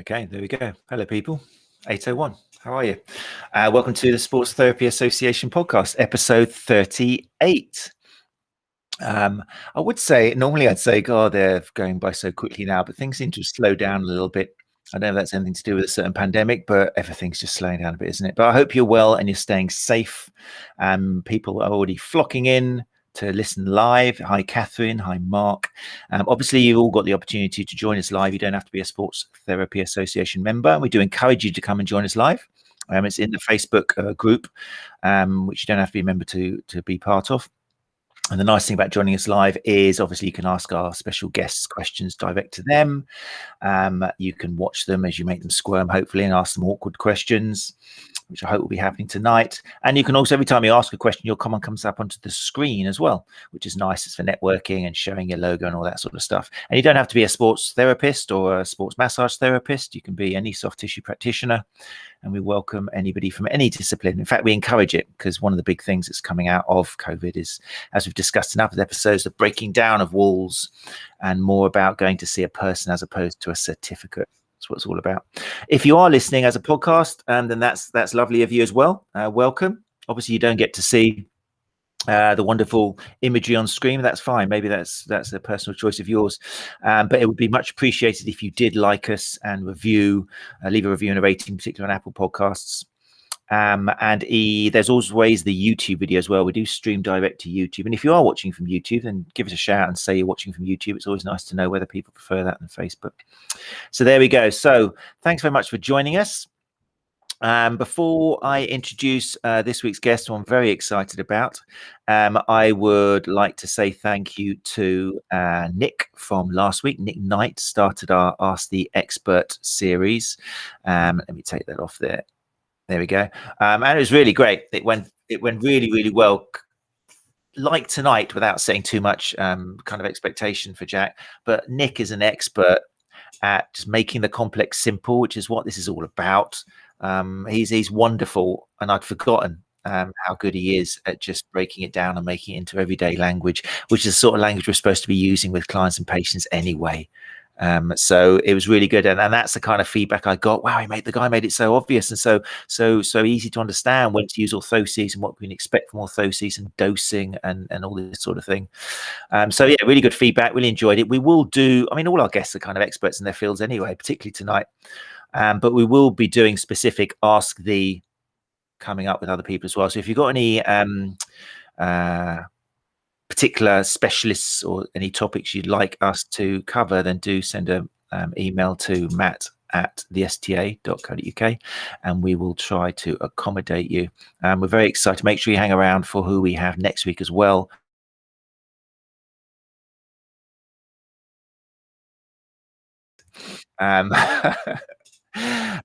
Okay, there we go. Hello, people. 801. How are you? Welcome to the Sports Therapy Association podcast, episode 38. I would say, normally I'd say, God, they're going by so quickly now, but things seem to slow down a little bit. I don't know if that's anything to do with a certain pandemic, but everything's just slowing down a bit, isn't it? But I hope you're well and you're staying safe. People are already flocking in to listen live. Hi, Catherine. Hi, Mark. Obviously, you've all got the opportunity to join us live. You don't have to be a Sports Therapy Association member. We do encourage you to come and join us live. It's in the Facebook group, which you don't have to be a member to be part of. And the nice thing about joining us live is obviously you can ask our special guests questions direct to them. You can watch them as you make them squirm, hopefully, and ask them awkward questions, which I hope will be happening tonight. And you can also, every time you ask a question, your comment comes up onto the screen as well, which is nice. It's for networking and showing your logo and all that sort of stuff. And you don't have to be a sports therapist or a sports massage therapist. You can be any soft tissue practitioner. And we welcome anybody from any discipline. In fact, we encourage it, because one of the big things that's coming out of COVID is, as we've discussed in other episodes, the breaking down of walls and more about going to see a person as opposed to a certificate. That's what it's all about. If you are listening as a podcast, then that's lovely of you as well. Welcome. Obviously, you don't get to see the wonderful imagery on screen. That's fine. Maybe that's a personal choice of yours, but it would be much appreciated if you did like us and leave a review and a rating, particularly on Apple Podcasts. There's always the YouTube video as well. We do stream direct to YouTube, and if you are watching from YouTube, then give us a shout and say you're watching from YouTube. It's always nice to know whether people prefer that than Facebook. So there we go. So thanks very much for joining us. Before I introduce this week's guest, who I'm very excited about, I would like to say thank you to Nick from last week. Nick Knight started our Ask the Expert series. Let me take that off there. There we go. And it was really great. It went really, really well. Like tonight, without saying too much kind of expectation for Jack, but Nick is an expert at just making the complex simple, which is what this is all about. He's wonderful, and I'd forgotten how good he is at just breaking it down and making it into everyday language, which is the sort of language we're supposed to be using with clients and patients anyway. So it was really good, and that's the kind of feedback I got. Wow, the guy made it so obvious and so easy to understand when to use orthoses and what we can expect from orthoses and dosing and all this sort of thing. So yeah, really good feedback. Really enjoyed it. We will do. I mean, all our guests are kind of experts in their fields anyway, particularly tonight. But we will be doing specific Ask the coming up with other people as well. So if you've got any particular specialists or any topics you'd like us to cover, then do send an email to matt@thesta.co.uk and we will try to accommodate you. We're very excited. Make sure you hang around for who we have next week as well.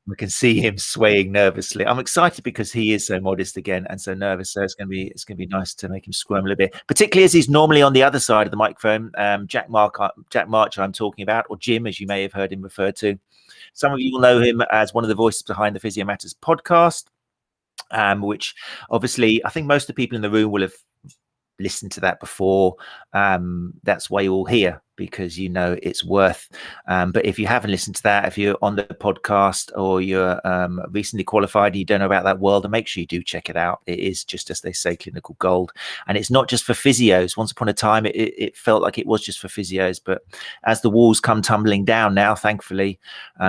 We can see him swaying nervously. I'm excited because he is so modest again and so nervous. So it's going to be nice to make him squirm a little bit, particularly as he's normally on the other side of the microphone. Jack March, I'm talking about, or Jim, as you may have heard him referred to. Some of you will know him as one of the voices behind the Physio Matters podcast, which obviously I think most of the people in the room will have listened to that before. That's why you're all here, because you know it's worth. But if you haven't listened to that, if you're on the podcast or you're recently qualified and you don't know about that world, then make sure you do check it out. It is, just as they say, clinical gold. And it's not just for physios. Once upon a time, it felt like it was just for physios. But as the walls come tumbling down now, thankfully,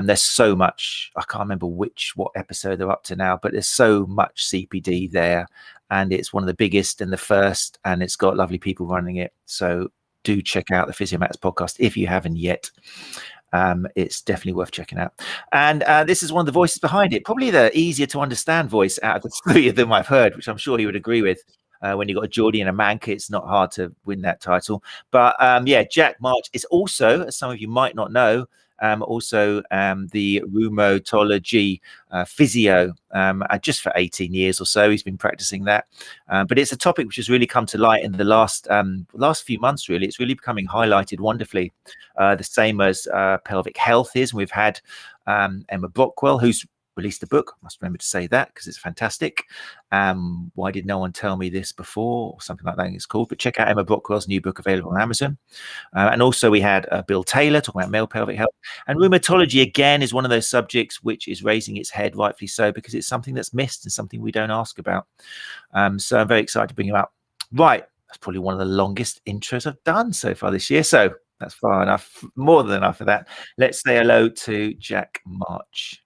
there's so much. I can't remember what episode they're up to now, but there's so much CPD there. And it's one of the biggest and the first, and it's got lovely people running it. So do check out the Physio Matters podcast if you haven't yet. It's definitely worth checking out. And this is one of the voices behind it, probably the easier to understand voice out of the three of them I've heard, which I'm sure you would agree with. When you've got a Geordie and a Manca, it's not hard to win that title. But yeah, Jack March is also, as some of you might not know, the rheumatology physio, just for 18 years or so. He's been practicing that. But it's a topic which has really come to light in the last few months, really. It's really becoming highlighted wonderfully, the same as pelvic health is. And we've had Emma Brockwell, who's released a book. I must remember to say that because it's fantastic. Why did no one tell me this before? Or something like that it's called. But check out Emma Brockwell's new book available on Amazon. And also we had Bill Taylor talking about male pelvic health. And rheumatology, again, is one of those subjects which is raising its head, rightfully so, because it's something that's missed and something we don't ask about. So I'm very excited to bring you up. Right. That's probably one of the longest intros I've done so far this year. So that's far enough, more than enough of that. Let's say hello to Jack March.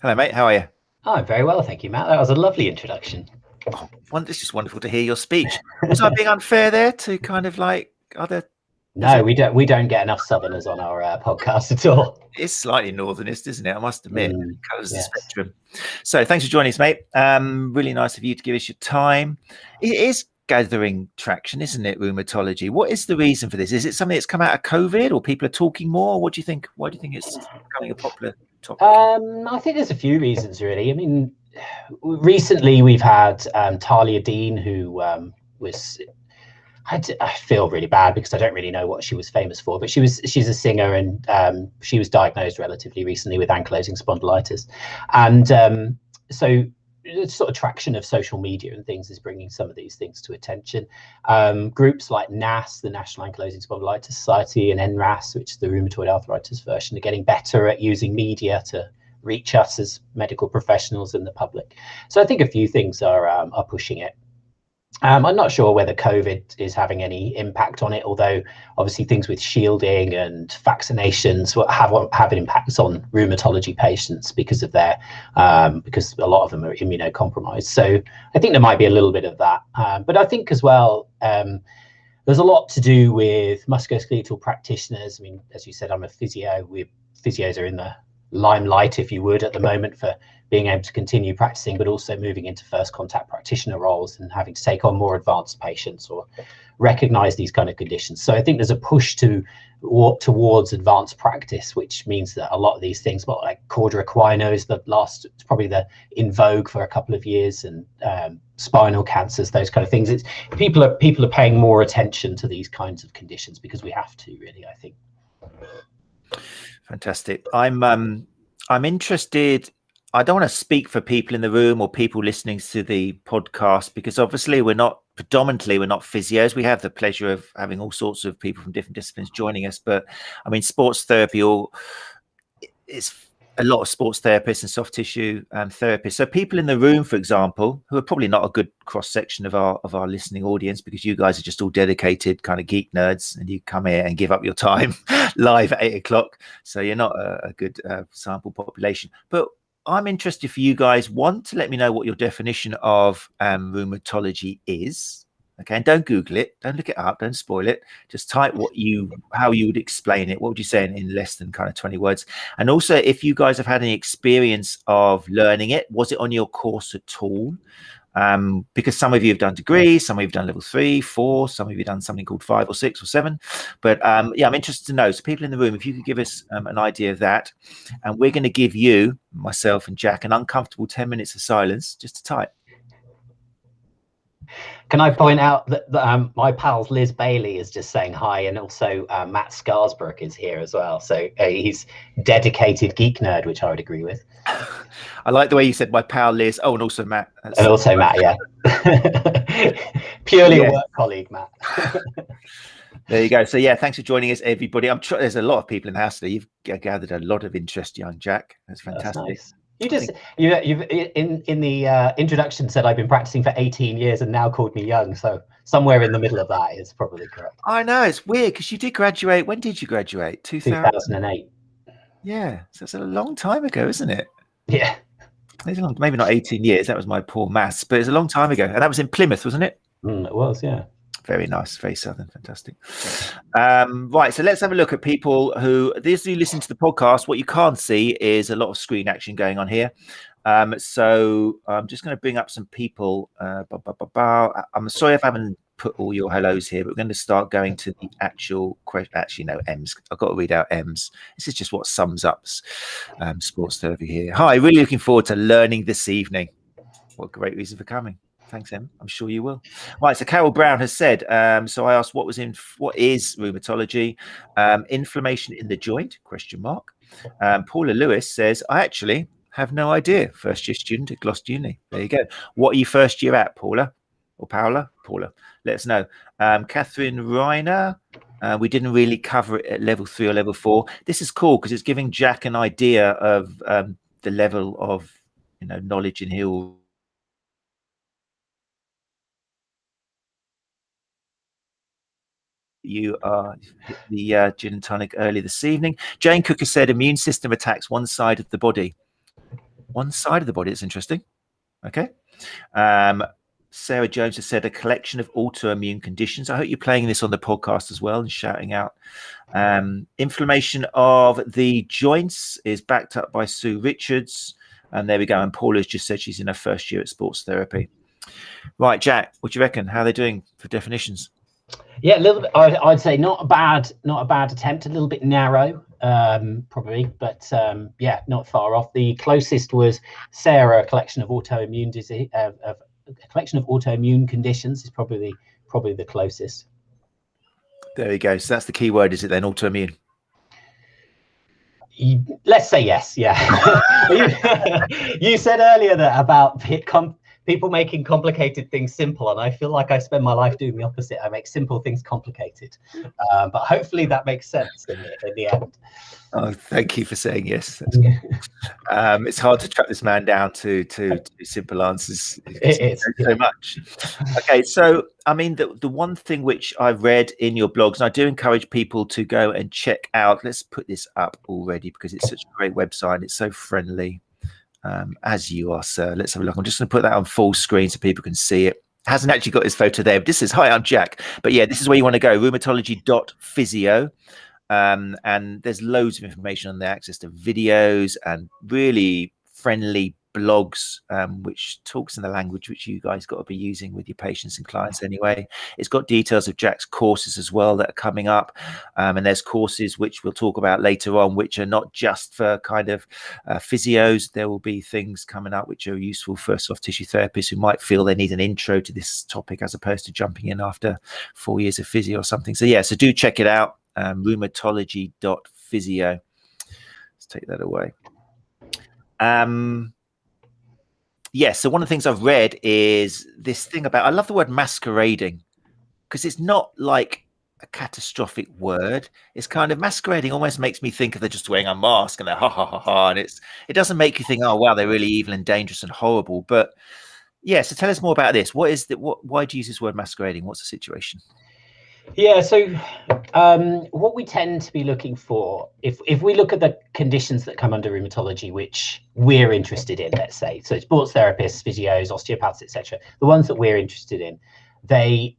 Hello, mate. How are you? Oh, very well, thank you, Matt. That was a lovely introduction. Oh, it's just wonderful to hear your speech. Was I being unfair there to kind of like other? No, we don't get enough Southerners on our podcast at all. It's slightly northernist, isn't it? I must admit, it covers the yes. spectrum. So thanks for joining us, mate. Really nice of you to give us your time. It is gathering traction, isn't it, rheumatology? What is the reason for this? Is it something that's come out of COVID, or people are talking more? What do you think? Why do you think it's becoming a popular topic? I think there's a few reasons, really. I mean, recently we've had Talia Dean, who was... I feel really bad because I don't really know what she was famous for, but she's a singer, and she was diagnosed relatively recently with ankylosing spondylitis. And so the sort of traction of social media and things is bringing some of these things to attention. Groups like NASS, the National Ankylosing Spondylitis Society, and NRAS, which is the rheumatoid arthritis version, are getting better at using media to reach us as medical professionals and the public. So I think a few things are pushing it. I'm not sure whether COVID is having any impact on it, although obviously things with shielding and vaccinations have an impact on rheumatology patients because of because a lot of them are immunocompromised. So I think there might be a little bit of that. But I think as well, there's a lot to do with musculoskeletal practitioners. I mean, as you said, I'm a physio. Physios are in the limelight, if you would, at the moment for being able to continue practicing, but also moving into first contact practitioner roles and having to take on more advanced patients or recognize these kind of conditions. So I think there's a push to walk towards advanced practice, which means that a lot of these things, like cauda equina is it's probably in vogue for a couple of years, and spinal cancers, those kind of things. It's people are paying more attention to these kinds of conditions because we have to, really, I think. Fantastic. I'm interested. I don't want to speak for people in the room or people listening to the podcast, because obviously we're not physios. We have the pleasure of having all sorts of people from different disciplines joining us. But I mean, sports therapy, it's a lot of sports therapists and soft tissue therapists. So people in the room, for example, who are probably not a good cross section of our listening audience, because you guys are just all dedicated kind of geek nerds, and you come here and give up your time live at 8 o'clock. So you're not a good sample population. But I'm interested for you guys, one, to let me know what your definition of rheumatology is. Okay, and don't Google it, don't look it up, don't spoil it. Just type how you would explain it. What would you say in less than kind of 20 words? And also, if you guys have had any experience of learning it, was it on your course at all? Because some of you have done degrees, some of you have done level 3, 4, some of you have done something called 5 or 6 or 7. But yeah, I'm interested to know. So people in the room, if you could give us an idea of that, and we're going to give you, myself and Jack, an uncomfortable 10 minutes of silence just to type. Can I point out that my pal Liz Bailey is just saying hi, and also Matt Scarsbrook is here as well. So he's dedicated geek nerd, which I would agree with. I like the way you said my pal Liz. Oh, and also Matt. And also Matt, yeah. Purely a work colleague, Matt. There you go. So yeah, thanks for joining us, everybody. I'm sure there's a lot of people in the house today. You've gathered a lot of interest, young Jack. That's fantastic. That's nice. You've in the introduction said I've been practicing for 18 years and now called me young. So somewhere in the middle of that is probably correct. I know, it's weird because you did graduate. When did you graduate? 2008. Yeah, so it's a long time ago, isn't it? Yeah. It's maybe not 18 years. That was my poor maths, but it's a long time ago. And that was in Plymouth, wasn't it? It was, yeah. Very nice, very southern, fantastic. Right, so let's have a look at people who listen to the podcast. What you can't see is a lot of screen action going on here. So I'm just going to bring up some people. I'm sorry if I haven't put all your hellos here, but we're going to start going to the actual question. Actually, no, M's. I've got to read out M's. This is just what sums up sports therapy here. Hi, really looking forward to learning this evening. What a great reason for coming. Thanks, Em. I'm sure you will. Right, so Carol Brown has said, so I asked what is rheumatology? Inflammation in the joint, question mark. Paula Lewis says, I actually have no idea. First year student at Gloucester Uni. There you go. What are you first year at, Paula? Or Paula? Paula. Let us know. Catherine Reiner. We didn't really cover it at level 3 or level 4. This is cool because it's giving Jack an idea of the level of knowledge in here. You are the gin and tonic early this evening. Jane Cook has said immune system attacks one side of the body. One side of the body. It's interesting. Okay. Sarah Jones has said a collection of autoimmune conditions. I hope you're playing this on the podcast as well and shouting out. Inflammation of the joints is backed up by Sue Richards. And there we go. And Paula's just said she's in her first year at sports therapy. Right, Jack, what do you reckon? How are they doing for definitions? Yeah, a little bit. I'd say not a bad attempt. A little bit narrow, probably, but yeah, not far off. The closest was Sarah. A collection of autoimmune disease, a collection of autoimmune conditions is probably the closest. There you go. So that's the key word, is it then? Autoimmune. Let's say yes. Yeah. You said earlier that about people making complicated things simple, and I feel like I spend my life doing the opposite. I make simple things complicated, but hopefully that makes sense in the end. Oh, thank you for saying yes. That's good. It's hard to track this man down to simple answers. It is so much. Okay, so I mean, the one thing which I read in your blogs, and I do encourage people to go and check out. Let's put this up already because it's such a great website. It's so friendly. As you are, sir. Let's have a look. I'm just going to put that on full screen so people can see it. Hasn't actually got his photo there. But this is, hi, I'm Jack. But yeah, this is where you want to go, rheumatology.physio. And there's loads of information on there, access to videos and really friendly blogs, which talks in the language which you guys got to be using with your patients and clients anyway. It's got details of Jack's courses as well that are coming up, and there's courses which we'll talk about later on which are not just for kind of physios. There will be things coming up which are useful for soft tissue therapists who might feel they need an intro to this topic as opposed to jumping in after 4 years of physio or something. So yeah, so do check it out. Rheumatology.physio. Let's take that away. Yeah, so one of the things I've read is this thing about, I love the word masquerading because it's not like a catastrophic word. It's kind of masquerading almost makes me think of they're just wearing a mask and they're ha ha ha ha, and it doesn't make you think, oh wow, they're really evil and dangerous and horrible. But yeah, so tell us more about this. Why do you use this word masquerading? What's the situation? Yeah, so what we tend to be looking for, if we look at the conditions that come under rheumatology, which we're interested in, let's say, so sports therapists, physios, osteopaths, etc., the ones that we're interested in, they're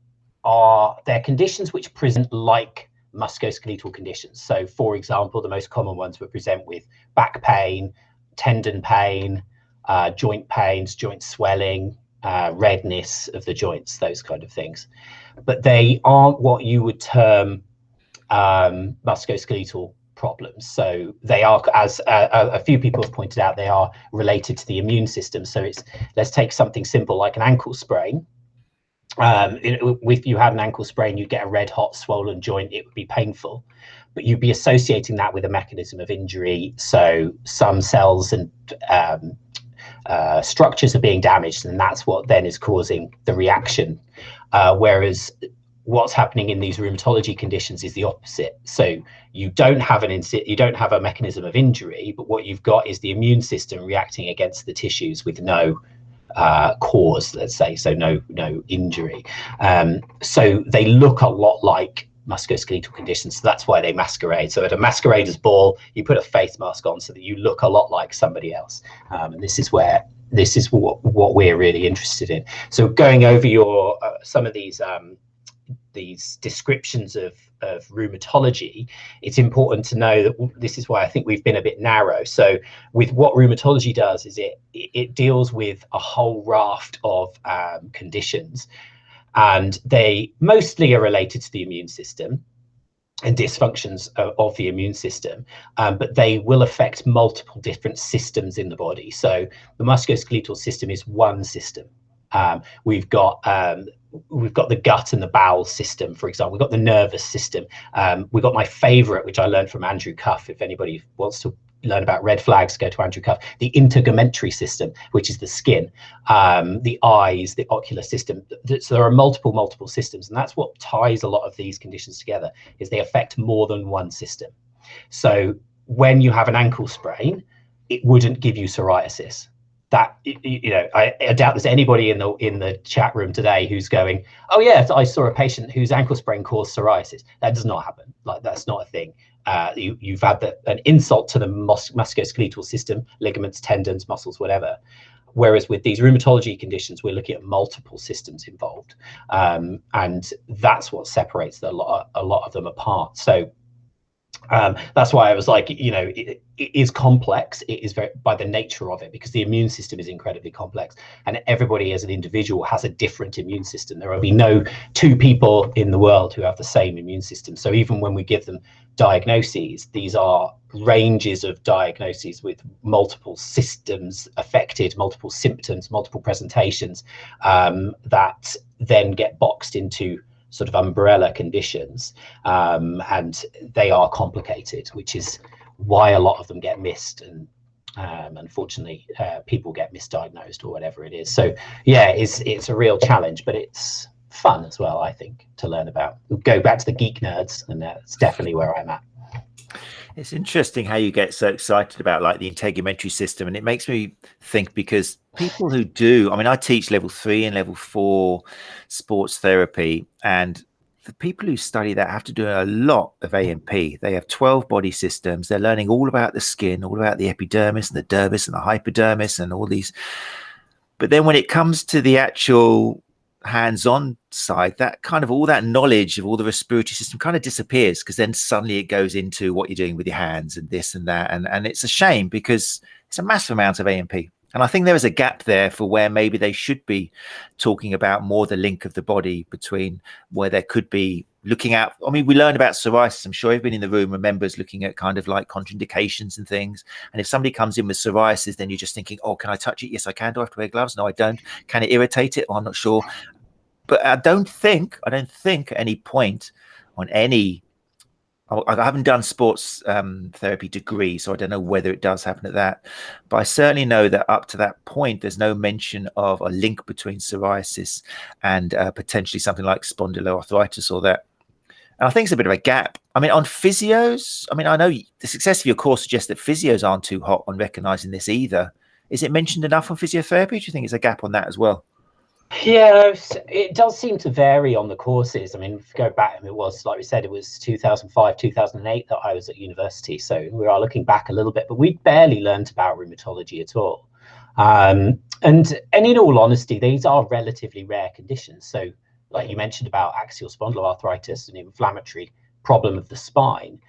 conditions which present like musculoskeletal conditions. So, for example, the most common ones would present with back pain, tendon pain, joint pains, joint swelling, redness of the joints, those kind of things. But they aren't what you would term musculoskeletal problems. So they are, as a few people have pointed out, they are related to the immune system. So let's take something simple like an ankle sprain. If you had an ankle sprain, you'd get a red hot swollen joint. It would be painful, but you'd be associating that with a mechanism of injury. So some cells and structures are being damaged, and that's what then is causing the reaction. Whereas what's happening in these rheumatology conditions is the opposite. So you don't have a mechanism of injury, but what you've got is the immune system reacting against the tissues with no cause, let's say, so no injury. So they look a lot like musculoskeletal conditions, so that's why they masquerade. So at a masquerader's ball, you put a face mask on so that you look a lot like somebody else, and this is what we're really interested in. So going over your some of these descriptions of rheumatology, it's important to know that this is why I think we've been a bit narrow. So with what rheumatology does is it deals with a whole raft of conditions, and they mostly are related to the immune system and dysfunctions of the immune system, but they will affect multiple different systems in the body. So the musculoskeletal system is one system, We've got the gut and the bowel system, for example. We've got the nervous system. We've got my favorite, which I learned from Andrew Cuff. If anybody wants to learn about red flags, go to Andrew Cuff. The intergumentary system, which is the skin, the eyes, the ocular system. So there are multiple systems, and that's what ties a lot of these conditions together, is they affect more than one system. So when you have an ankle sprain, it wouldn't give you psoriasis. That, I doubt there's anybody in the chat room today who's going, oh yeah, I saw a patient whose ankle sprain caused psoriasis. That does not happen. Like, that's not a thing. You've had an insult to the musculoskeletal system, ligaments, tendons, muscles, whatever. Whereas with these rheumatology conditions, we're looking at multiple systems involved, and that's what separates a lot of them apart. So that's why I was like, it is complex. It is very, by the nature of it, because the immune system is incredibly complex, and everybody as an individual has a different immune system. There will be no two people in the world who have the same immune system. So even when we give them diagnoses, these are ranges of diagnoses with multiple systems affected, multiple symptoms, multiple presentations, that then get boxed into sort of umbrella conditions, and they are complicated, which is why a lot of them get missed, and unfortunately people get misdiagnosed or whatever it is. So yeah, it's a real challenge, but it's fun as well, I think, to learn about. We'll go back to the geek nerds, and that's definitely where I'm at. It's interesting how you get so excited about like the integumentary system, and it makes me think, because people who do, I mean, I teach level 3 and level 4 sports therapy, and the people who study that have to do a lot of A&P. They have 12 body systems. They're learning all about the skin, all about the epidermis and the dermis and the hypodermis and all these. But then when it comes to the actual hands-on side, that kind of all that knowledge of all the respiratory system kind of disappears, because then suddenly it goes into what you're doing with your hands and this and that, and it's a shame, because it's a massive amount of A&P. And I think there is a gap there for where maybe they should be talking about more the link of the body, between where there could be looking at, I mean, we learned about psoriasis. I'm sure everybody in the room remembers looking at kind of like contraindications and things. And if somebody comes in with psoriasis, then you're just thinking, oh, can I touch it? Yes, I can. Do I have to wear gloves? No, I don't. Can it irritate it? Oh, I'm not sure. But I don't think at any point on any, I haven't done sports therapy degree, so I don't know whether it does happen at that. But I certainly know that up to that point, there's no mention of a link between psoriasis and potentially something like spondyloarthritis or that. And I think it's a bit of a gap. I mean, on physios, I mean, I know the success of your course suggests that physios aren't too hot on recognizing this either. Is it mentioned enough on physiotherapy? Do you think there's a gap on that as well? Yeah, it does seem to vary on the courses. I mean, if you go back, it was, like we said, it was 2005, 2008 that I was at university. So we are looking back a little bit, but we barely learned about rheumatology at all. And in all honesty, these are relatively rare conditions. So like you mentioned about axial spondyloarthritis, an inflammatory problem of the spine,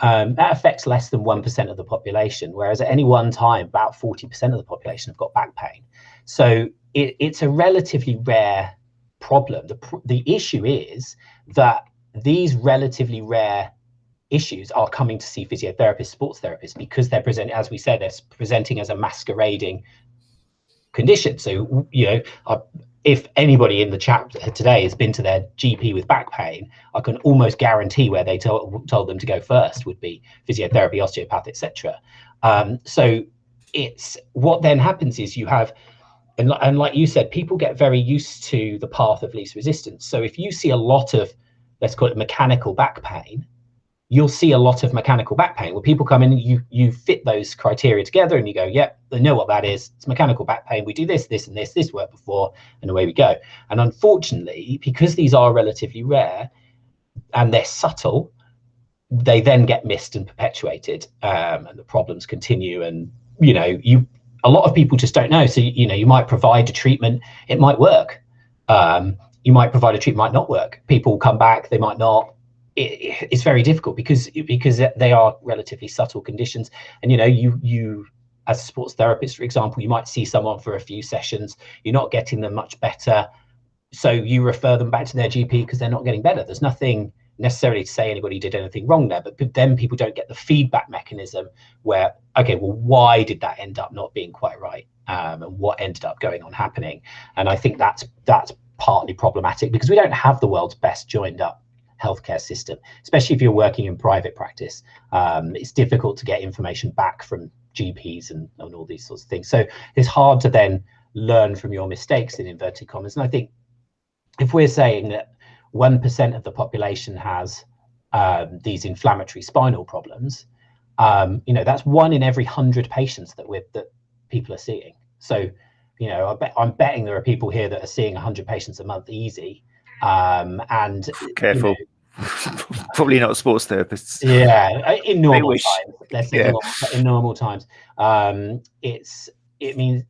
that affects less than 1% of the population, whereas at any one time, about 40% of the population have got back pain. So it's a relatively rare problem. The issue is that these relatively rare issues are coming to see physiotherapists, sports therapists, because they're presenting, as we said, they're presenting as a masquerading condition. So, if anybody in the chat today has been to their GP with back pain, I can almost guarantee where they told them to go first would be physiotherapy, osteopath, etc. So it's what then happens is you have, and like you said, people get very used to the path of least resistance. So if you see a lot of, let's call it mechanical back pain, you'll see a lot of mechanical back pain where people come in, you fit those criteria together and you go, yep, I know what that is. It's mechanical back pain. We do this, this, and this worked before, and away we go. And unfortunately, because these are relatively rare and they're subtle, they then get missed and perpetuated, and the problems continue. And, a lot of people just don't know. So, you might provide a treatment, it might work. You might provide a treatment, might not work. People come back, they might not. It's very difficult because they are relatively subtle conditions. And, you as a sports therapist, for example, you might see someone for a few sessions, you're not getting them much better. So you refer them back to their GP because they're not getting better. There's nothing necessarily to say anybody did anything wrong there, but then people don't get the feedback mechanism where, okay, well, why did that end up not being quite right? and what ended up going on happening. And I think that's partly problematic because we don't have the world's best joined up healthcare system, especially if you're working in private practice. It's difficult to get information back from GPs and all these sorts of things. So it's hard to then learn from your mistakes, in inverted commas. And I think if we're saying that 1% of the population has these inflammatory spinal problems, that's 1 in every 100 patients that people are seeing. So, I'm betting there are people here that are seeing 100 patients a month easy. And careful, probably not sports therapists. Yeah, in normal times. Let's say in normal times, it means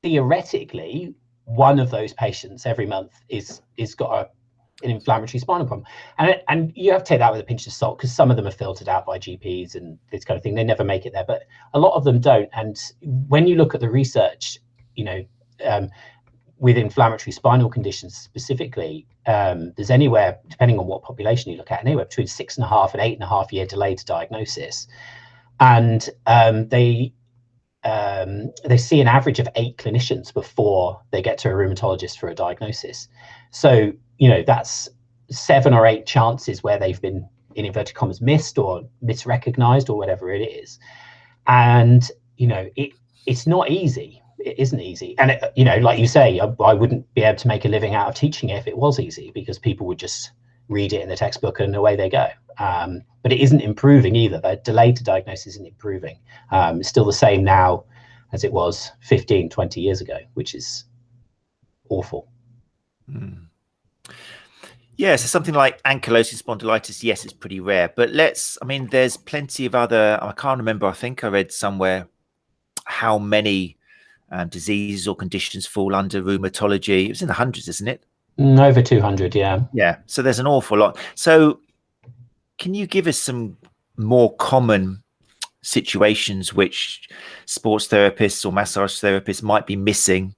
theoretically 1 of those patients every month is got an inflammatory spinal problem, and you have to take that with a pinch of salt because some of them are filtered out by GPs and this kind of thing. They never make it there, but a lot of them don't. And when you look at the research, with inflammatory spinal conditions specifically, there's anywhere, depending on what population you look at, anywhere between 6.5 and 8.5 year delay to diagnosis. And they see an average of 8 clinicians before they get to a rheumatologist for a diagnosis. So, that's 7 or 8 chances where they've been, in inverted commas, missed or misrecognized or whatever it is. And, it's not easy. It isn't easy. And, like you say, I wouldn't be able to make a living out of teaching it if it was easy, because people would just read it in the textbook and away they go. But it isn't improving either. The delay to diagnosis isn't improving. It's still the same now as it was 15, 20 years ago, which is awful. Yeah, so something like ankylosing spondylitis, yes, it's pretty rare. But there's plenty of other, I can't remember, I think I read somewhere how many diseases or conditions fall under rheumatology. It was in the hundreds, isn't it? Over 200, yeah. Yeah, so there's an awful lot. So can you give us some more common situations which sports therapists or massage therapists might be missing,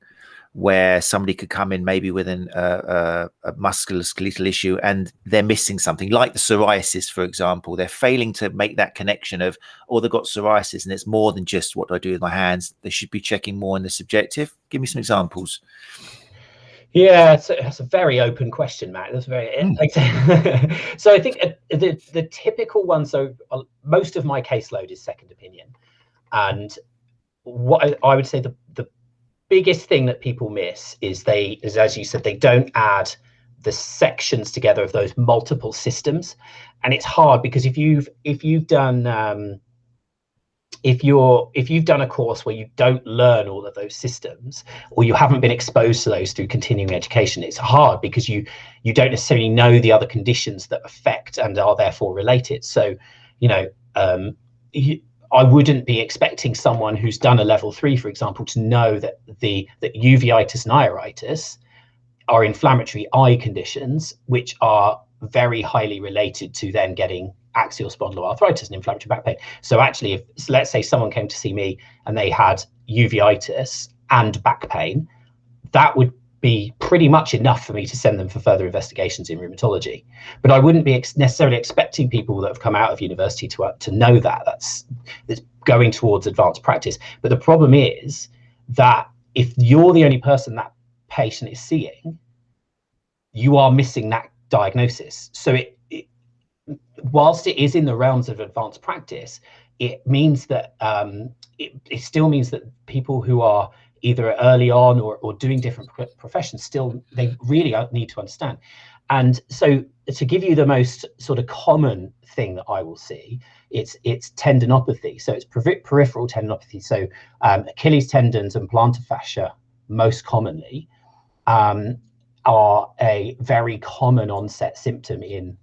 where somebody could come in maybe with a musculoskeletal issue and they're missing something, like the psoriasis, for example? They're failing to make that connection of, they've got psoriasis and it's more than just what do I do with my hands. They should be checking more in the subjective. Give me some examples. Yeah, it's a very open question, Matt. That's very So I think the typical one. So most of my caseload is second opinion, and what I would say the biggest thing that people miss is as you said, they don't add the sections together of those multiple systems, and it's hard because if you've done a course where you don't learn all of those systems, or you haven't been exposed to those through continuing education, it's hard because you don't necessarily know the other conditions that affect and are therefore related. So, I wouldn't be expecting someone who's done a level 3, for example, to know that uveitis and iritis are inflammatory eye conditions, which are very highly related to then getting axial spondyloarthritis and inflammatory back pain. So actually, if let's say someone came to see me and they had uveitis and back pain, that would be pretty much enough for me to send them for further investigations in rheumatology. But I wouldn't be necessarily expecting people that have come out of university to know that. That's going towards advanced practice. But the problem is that if you're the only person that patient is seeing, you are missing that diagnosis. So whilst it is in the realms of advanced practice, it means that it still means that people who are either early on or doing different professions, still they really need to understand. And so to give you the most sort of common thing that I will see, it's tendinopathy. So it's peripheral tendinopathy. So Achilles tendons and plantar fascia most commonly are a very common onset symptom in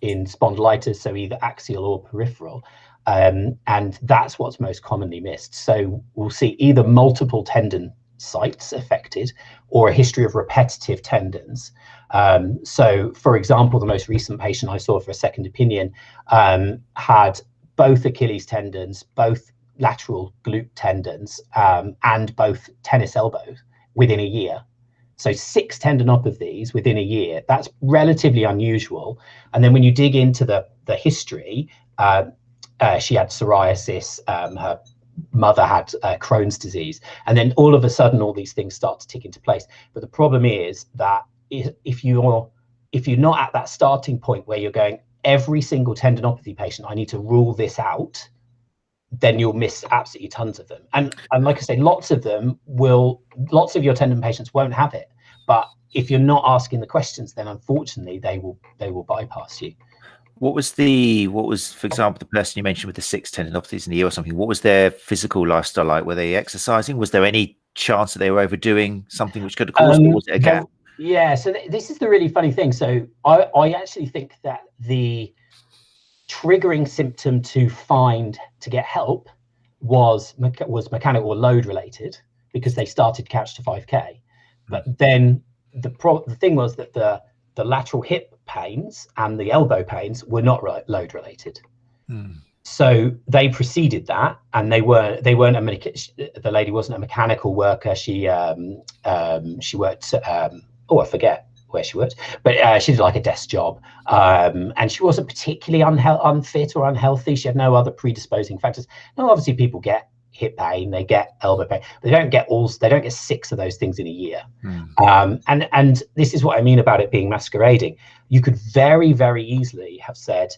spondylitis, so either axial or peripheral. And that's what's most commonly missed. So we'll see either multiple tendon sites affected or a history of repetitive tendons. So, for example, the most recent patient I saw for a second opinion had both Achilles tendons, both lateral glute tendons, and both tennis elbows within a year. So 6 tendinopathies within a year. That's relatively unusual. And then when you dig into the history, she had psoriasis, her mother had Crohn's disease. And then all of a sudden, all these things start to tick into place. But the problem is that if you're not at that starting point where you're going, every single tendinopathy patient, I need to rule this out, then you'll miss absolutely tons of them. And like I say, lots of your tendon patients won't have it. But if you're not asking the questions, then unfortunately they will bypass you. What was, for example, the person you mentioned with the 6 tendinopathies in a year or something? What was their physical lifestyle like? Were they exercising? Was there any chance that they were overdoing something which could have caused, or was it a gap? Yeah, so this is the really funny thing. So I actually think that the triggering symptom to get help was mechanical or load related, because they started Couch to 5K. But then the thing was that the lateral hip pains and the elbow pains were not load related. So they preceded that, and they weren't the lady wasn't a mechanical worker. She worked I forget where she worked, but she did like a desk job, and she wasn't particularly unfit or unhealthy. She had no other predisposing factors. Now obviously people get hip pain, they get elbow pain, but they don't get 6 of those things in a year. And this is what I mean about it being masquerading. You could very, very easily have said,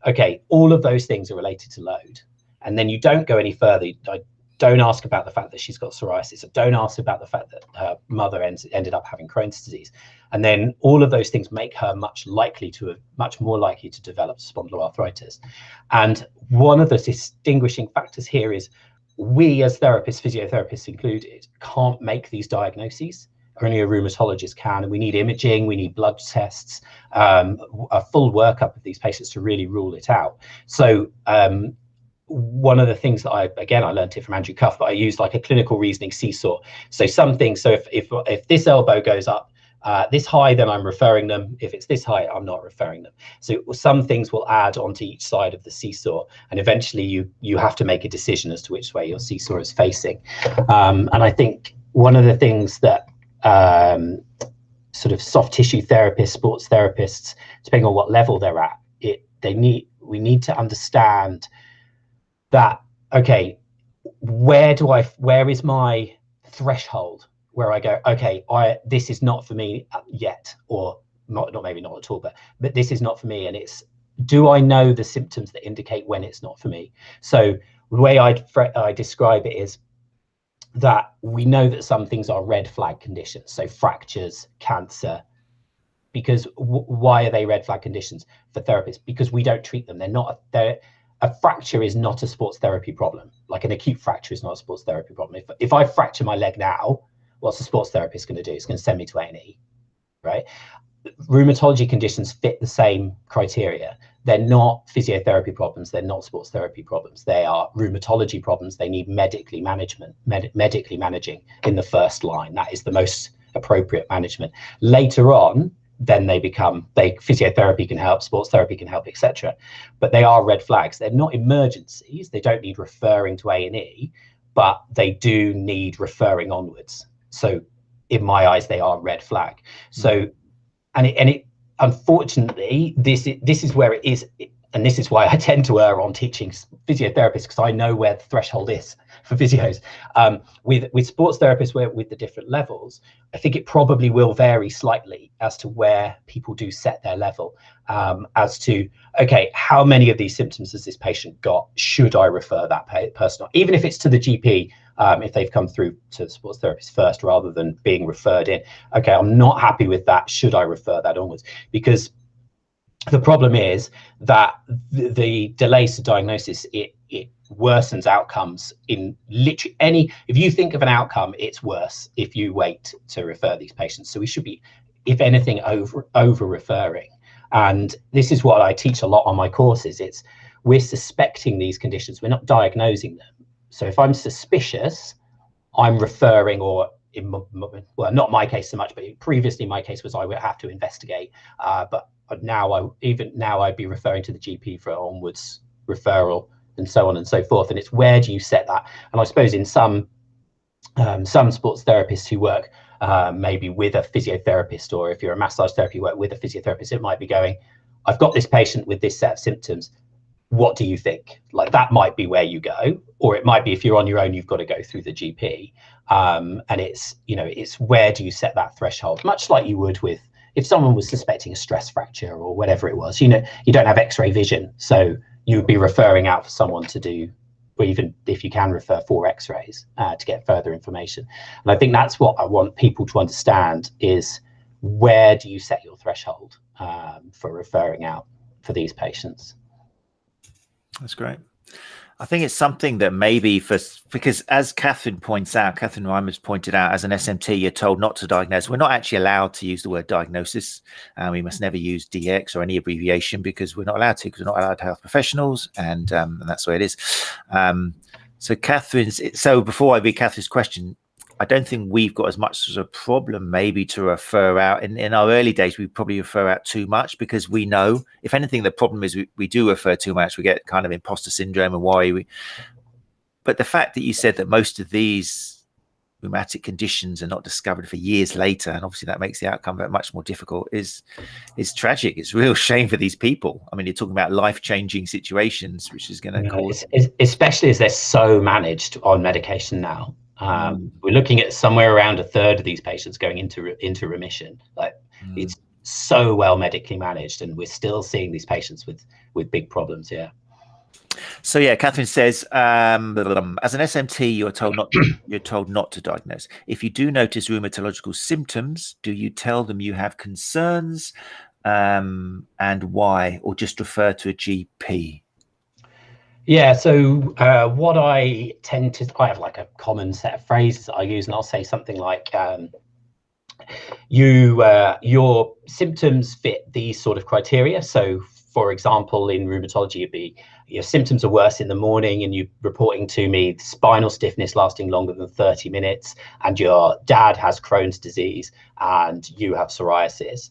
okay, all of those things are related to load, and then you don't go any further. I don't ask about the fact that she's got psoriasis, or don't ask about the fact that her mother ended up having Crohn's disease, and then all of those things make her much more likely to develop spondyloarthritis. And one of the distinguishing factors here is we as therapists, physiotherapists included, can't make these diagnoses. Only a rheumatologist can, and we need imaging, we need blood tests, a full workup of these patients to really rule it out. So one of the things that I learned it from Andrew Cuff, but I used like a clinical reasoning seesaw. So some things, so if this elbow goes up this high, then I'm referring them. If it's this high, I'm not referring them. So some things will add onto each side of the seesaw, and eventually you have to make a decision as to which way your seesaw is facing. And I think one of the things that sort of soft tissue therapists, sports therapists, depending on what level they're at, we need to understand that, okay, where is my threshold where I go, okay, this is not for me yet, or maybe not at all, but this is not for me. And do I know the symptoms that indicate when it's not for me? So the way I describe it is that we know that some things are red flag conditions, so fractures, cancer, because why are they red flag conditions for therapists? Because we don't treat them. A fracture is not a sports therapy problem. Like an acute fracture is not a sports therapy problem. If I fracture my leg now, what's the sports therapist going to do? It's going to send me to A&E, right? Rheumatology conditions fit the same criteria. They're not physiotherapy problems. They're not sports therapy problems. They are rheumatology problems. They need medically managing in the first line. That is the most appropriate management. Later on, then physiotherapy can help, sports therapy can help, etc. But they are red flags. They're not emergencies. They don't need referring to A&E, but they do need referring onwards. So in my eyes, they are red flag. So, and it unfortunately, this is where it is, and this is why I tend to err on teaching physiotherapists, because I know where the threshold is for physios. With sports therapists, with the different levels, I think it probably will vary slightly as to where people do set their level, as to, okay, how many of these symptoms has this patient got? Should I refer that person, even if it's to the GP, if they've come through to the sports therapist first rather than being referred in? Okay, I'm not happy with that. Should I refer that onwards? Because the problem is that the delays to diagnosis, it worsens outcomes in literally if you think of an outcome, it's worse if you wait to refer these patients. So we should be, if anything, over referring. And this is what I teach a lot on my courses. We're suspecting these conditions. We're not diagnosing them. So if I'm suspicious, I'm referring, or not my case so much, but previously my case was I would have to investigate. But now I'd be referring to the GP for onwards referral, and so on and so forth. And it's where do you set that? And I suppose in some sports therapists who work maybe with a physiotherapist, or if you're a massage therapy, work with a physiotherapist, it might be going, I've got this patient with this set of symptoms. what do you think? Like, that might be where you go, or it might be if you're on your own, you've got to go through the GP. And it's, it's where do you set that threshold? Much like you would with if someone was suspecting a stress fracture or whatever it was. You don't have X-ray vision, so you would be referring out for someone to do, or even if you can refer for X-rays to get further information. And I think that's what I want people to understand is, where do you set your threshold for referring out for these patients? That's great. I think it's something that maybe because as Catherine Reimers pointed out, as an SMT, you're told not to diagnose. We're not actually allowed to use the word diagnosis. We must never use DX or any abbreviation because we're not allowed to, because we're not allowed to health professionals, and that's the way it is. So before I read Catherine's question, I don't think we've got as much as a problem maybe to refer out. In our early days, we probably refer out too much because we know, if anything, the problem is we do refer too much. We get kind of imposter syndrome and worry. But the fact that you said that most of these rheumatic conditions are not discovered for years later, and obviously that makes the outcome much more difficult, is tragic. It's a real shame for these people. I mean, you're talking about life-changing situations, which is going to cause... Especially as they're so managed on medication now. We're looking at somewhere around a third of these patients going into remission. It's so well medically managed, and we're still seeing these patients with big problems. Yeah. So yeah, Catherine says, as an SMT, you're told not to diagnose. If you do notice rheumatological symptoms, do you tell them you have concerns, and why, or just refer to a GP? Yeah, so what I have like a common set of phrases that I use, and I'll say something like, your symptoms fit these sort of criteria. So for example, in rheumatology, it'd be your symptoms are worse in the morning and you're reporting to me spinal stiffness lasting longer than 30 minutes, and your dad has Crohn's disease and you have psoriasis.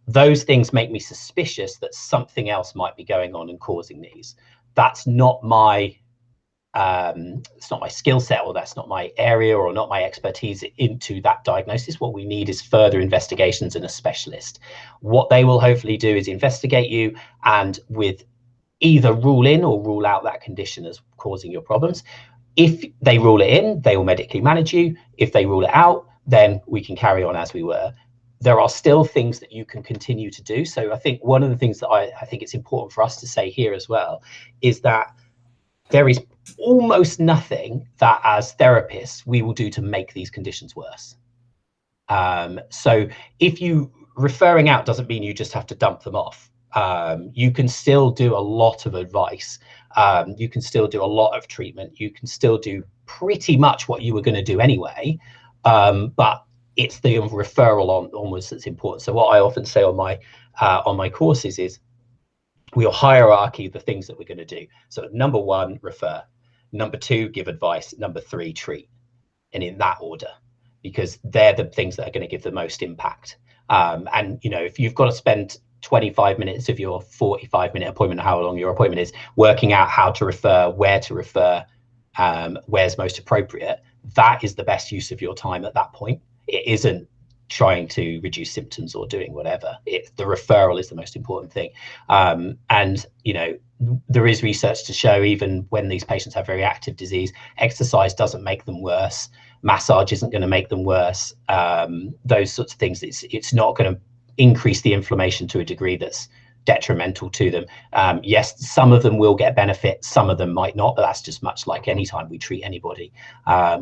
Those things make me suspicious that something else might be going on and causing these. That's not my it's not my skill set, or that's not my area, or not my expertise into that diagnosis. What we need is further investigations and a specialist. What they will hopefully do is investigate you and with either rule in or rule out that condition as causing your problems. If they rule it in, they will medically manage you. If they rule it out, then we can carry on as we were. There are still things that you can continue to do. So I think one of the things that I think it's important for us to say here as well is that there is almost nothing that as therapists we will do to make these conditions worse. So if you referring out doesn't mean you just have to dump them off. You can still do a lot of advice. You can still do a lot of treatment. You can still do pretty much what you were going to do anyway. But it's the referral onwards that's important. So what I often say on my courses is we'll hierarchy the things that we're going to do. So number one, refer. Number two, give advice. Number three, treat. And in that order, because they're the things that are going to give the most impact. And if you've got to spend 25 minutes of your 45-minute appointment, how long your appointment is, working out how to refer, where to refer, where's most appropriate, that is the best use of your time at that point. It isn't trying to reduce symptoms or doing whatever. The referral is the most important thing. And there is research to show even when these patients have very active disease, exercise doesn't make them worse. Massage isn't going to make them worse. Those sorts of things. It's not going to increase the inflammation to a degree that's detrimental to them. Yes, some of them will get benefit, some of them might not, but that's just much like any time we treat anybody.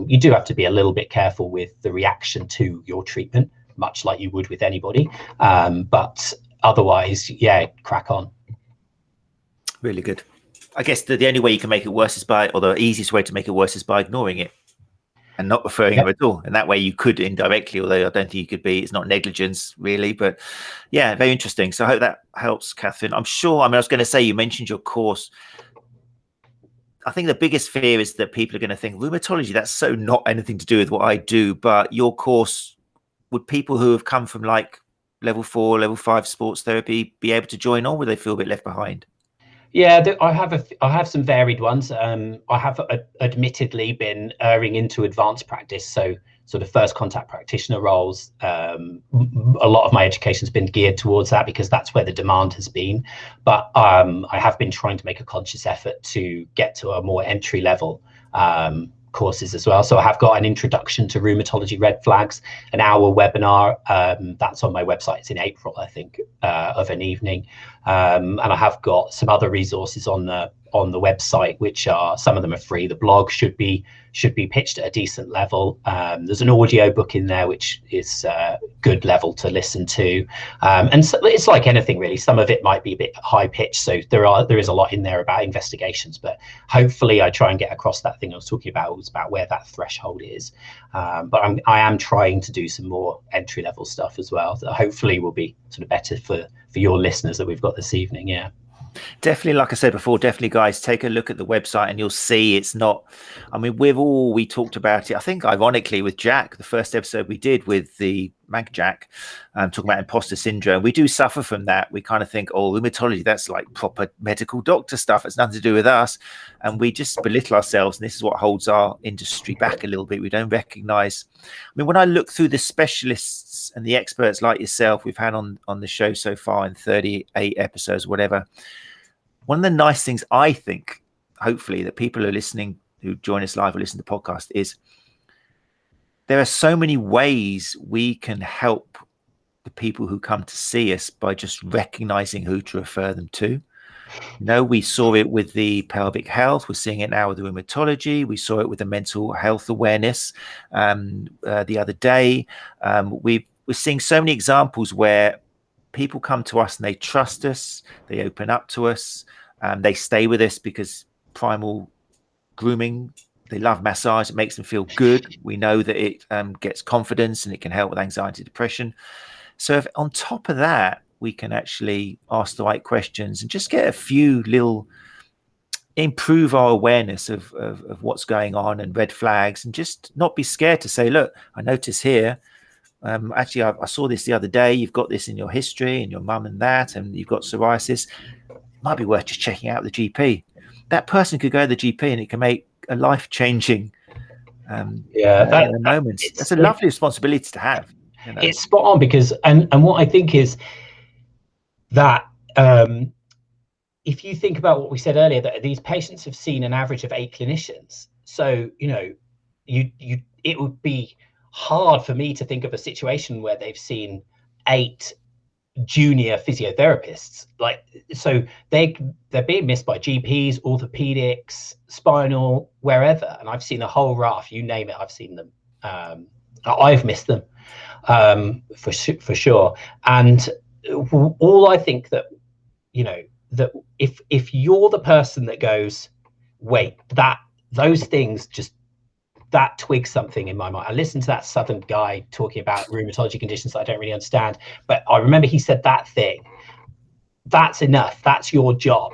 You do have to be a little bit careful with the reaction to your treatment, much like you would with anybody. But otherwise, yeah, crack on. Really good. I guess the only way you can make it worse or the easiest way to make it worse is by ignoring it and not referring them at all. And that way you could indirectly, although I don't think you could be, it's not negligence really, but yeah, very interesting. So I hope that helps, Catherine. I was going to say, you mentioned your course. I think the biggest fear is that people are going to think rheumatology, that's so not anything to do with what I do. But your course, would people who have come from like level 4, level 5 sports therapy be able to join on? Would they feel a bit left behind? Yeah, I have some varied ones. I have admittedly been erring into advanced practice, so sort of first contact practitioner roles. A lot of my education has been geared towards that because that's where the demand has been. But I have been trying to make a conscious effort to get to a more entry level courses as well. So I have got an introduction to rheumatology red flags, an hour webinar that's on my website. It's in April, I think, of an evening, and I have got some other resources on the website, which are, some of them are free. The blog should be pitched at a decent level. There's an audio book in there which is good level to listen to, and so it's like anything really. Some of it might be a bit high pitched, so there is a lot in there about investigations, but hopefully I try and get across that thing I was talking about. It was about where that threshold is, but I am trying to do some more entry level stuff as well that hopefully will be sort of better for your listeners that we've got this evening. Yeah. Definitely, like I said before, definitely, guys, take a look at the website and you'll see it's not, I mean, we talked about it, I think, ironically, with Jack, the first episode we did with the Mag Jack, talking about imposter syndrome. We do suffer from that. We kind of think, oh, rheumatology, that's like proper medical doctor stuff. It's nothing to do with us. And we just belittle ourselves. And this is what holds our industry back a little bit. We don't recognize. I mean, when I look through the specialists and the experts like yourself we've had on the show so far in 38 episodes, whatever, one of the nice things I think, hopefully, that people are listening, who join us live or listen to the podcast, is there are so many ways we can help the people who come to see us by just recognizing who to refer them to. You know, we saw it with the pelvic health. We're seeing it now with the rheumatology. We saw it with the mental health awareness the other day. We're seeing so many examples where people come to us and they trust us. They open up to us. They stay with us because primal grooming, they love massage. It makes them feel good. We know that it gets confidence and it can help with anxiety, depression. So if on top of that, we can actually ask the right questions and just get a few little, improve our awareness of what's going on and red flags, and just not be scared to say, look, I notice here, actually, I saw this the other day. You've got this in your history and your mum and that, and you've got psoriasis. It might be worth just checking out the GP. That person could go to the GP and it can make a life-changing in the moment. That's a lovely responsibility to have. You know? It's spot on, because and what I think is that if you think about what we said earlier, that these patients have seen an average of 8 clinicians. So, you know, it would be hard for me to think of a situation where they've seen 8 junior physiotherapists. Like, so they're being missed by GPs, orthopedics, spinal, wherever. And I've seen a whole raft, you name it, I've seen them. I've missed them for sure. And all I think that, you know, that if you're the person that goes, wait, those things just, that twigs something in my mind. I listened to that Southern guy talking about rheumatology conditions that I don't really understand, but I remember he said that thing. That's enough. That's your job,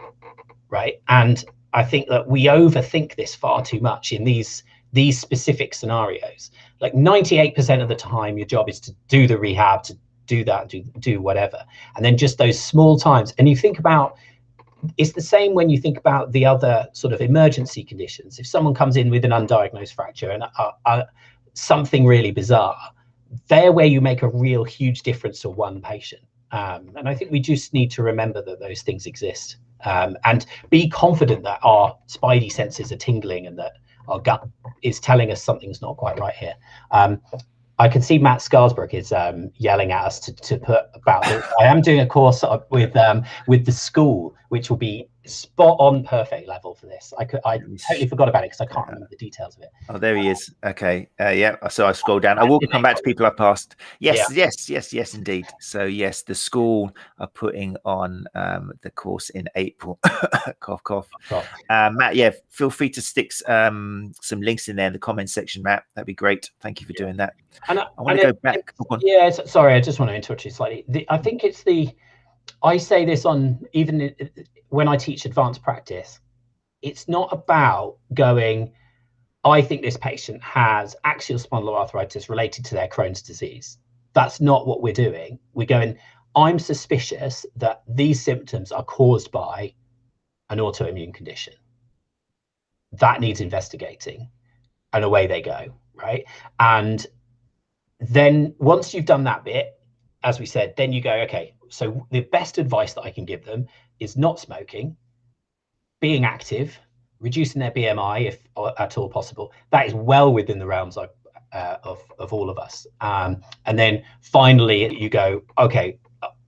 right? And I think that we overthink this far too much in these specific scenarios. Like 98% of the time, your job is to do the rehab, to do that, do whatever. And then just those small times. And you think about, it's the same when you think about the other sort of emergency conditions. If someone comes in with an undiagnosed fracture and something really bizarre, they're where you make a real huge difference to one patient. And I think we just need to remember that those things exist, and be confident that our spidey senses are tingling and that our gut is telling us something's not quite right here. I can see Matt Scarsbrook is yelling at us to put about this. I am doing a course with the school, which will be spot on perfect level for this. I totally forgot about it because I can't remember the details of it. Oh, there he is. Okay. Yeah. So I scroll down. I will come back to people I passed. Yes, yeah. yes, indeed. So yes, the school are putting on the course in April. cough. Matt, yeah, feel free to stick some links in there in the comment section, Matt. That'd be great. Thank you for doing that. And I want to go back. Yeah, sorry, I just want to interrupt you slightly. I think it's I say this on, even when I teach advanced practice, it's not about going, I think this patient has axial spondyloarthritis related to their Crohn's disease. That's not what we're doing. We're going, I'm suspicious that these symptoms are caused by an autoimmune condition. That needs investigating, and away they go, right? And then once you've done that bit, as we said, then you go, okay, so the best advice that I can give them is not smoking, being active, reducing their BMI if at all possible. That is well within the realms of all of us. And then finally you go, okay,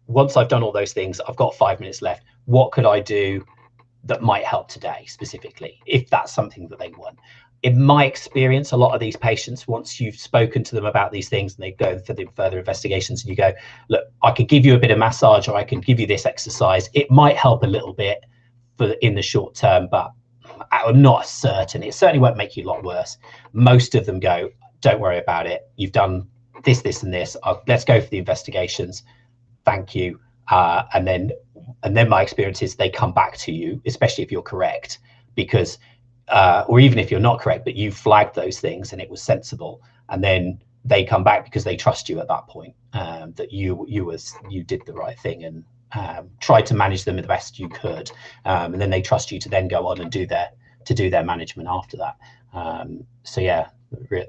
once I've done all those things, I've got 5 minutes left. What could I do that might help today specifically, if that's something that they want? In my experience, a lot of these patients, once you've spoken to them about these things and they go for the further investigations and you go, look, I could give you a bit of massage or I can give you this exercise. It might help a little bit in the short term, but I'm not certain. It certainly won't make you a lot worse. Most of them go, don't worry about it. You've done this, this, and this. Let's go for the investigations. Thank you. And then my experience is they come back to you, especially if you're correct, because or even if you're not correct, but you flagged those things and it was sensible, and then they come back because they trust you at that point, that you did the right thing and tried to manage them the best you could, and then they trust you to then go on and do their management after that. So yeah,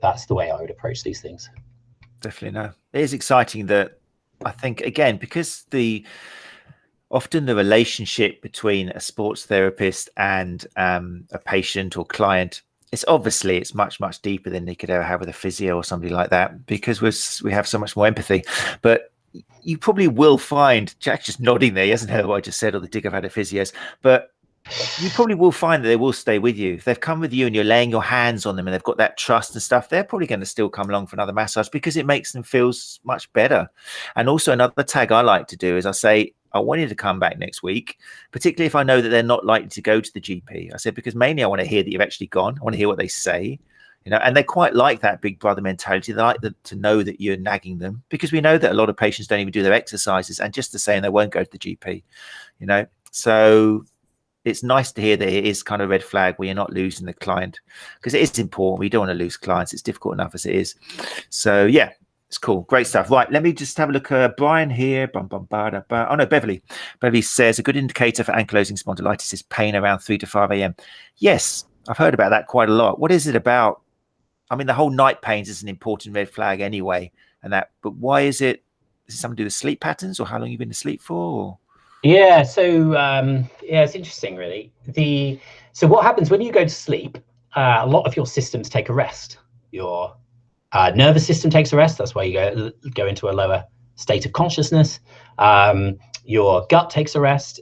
that's the way I would approach these things. Definitely. No, it is exciting that I think, again, because often the relationship between a sports therapist and a patient or client, it's much, much deeper than they could ever have with a physio or somebody like that, because we have so much more empathy. But you probably will find, Jack's just nodding there, he hasn't heard what I just said or the dig I've had at physios, but you probably will find that they will stay with you. If they've come with you and you're laying your hands on them and they've got that trust and stuff, they're probably going to still come along for another massage because it makes them feel much better. And also another tag I like to do is I say, I want you to come back next week, particularly if I know that they're not likely to go to the GP. I said, because mainly I want to hear that you've actually gone. I want to hear what they say, and they quite like that big brother mentality. They like to know that you're nagging them, because we know that a lot of patients don't even do their exercises, and just to say, and they won't go to the GP, so it's nice to hear that it is kind of a red flag where you're not losing the client, because it is important. We don't want to lose clients. It's difficult enough as it is. So yeah, it's cool. Great stuff. Right, let me just have a look at Brian here. Oh no, Beverley. Beverley says a good indicator for ankylosing spondylitis is pain around 3 to 5 a.m. Yes, I've heard about that quite a lot. What is it about? I mean, the whole night pains is an important red flag anyway, but why is it? Is it something to do with sleep patterns, or how long you've been asleep for? Or? Yeah, so it's interesting, really. So what happens when you go to sleep? A lot of your systems take a rest. Your nervous system takes a rest. That's why you go into a lower state of consciousness. Your gut takes a rest.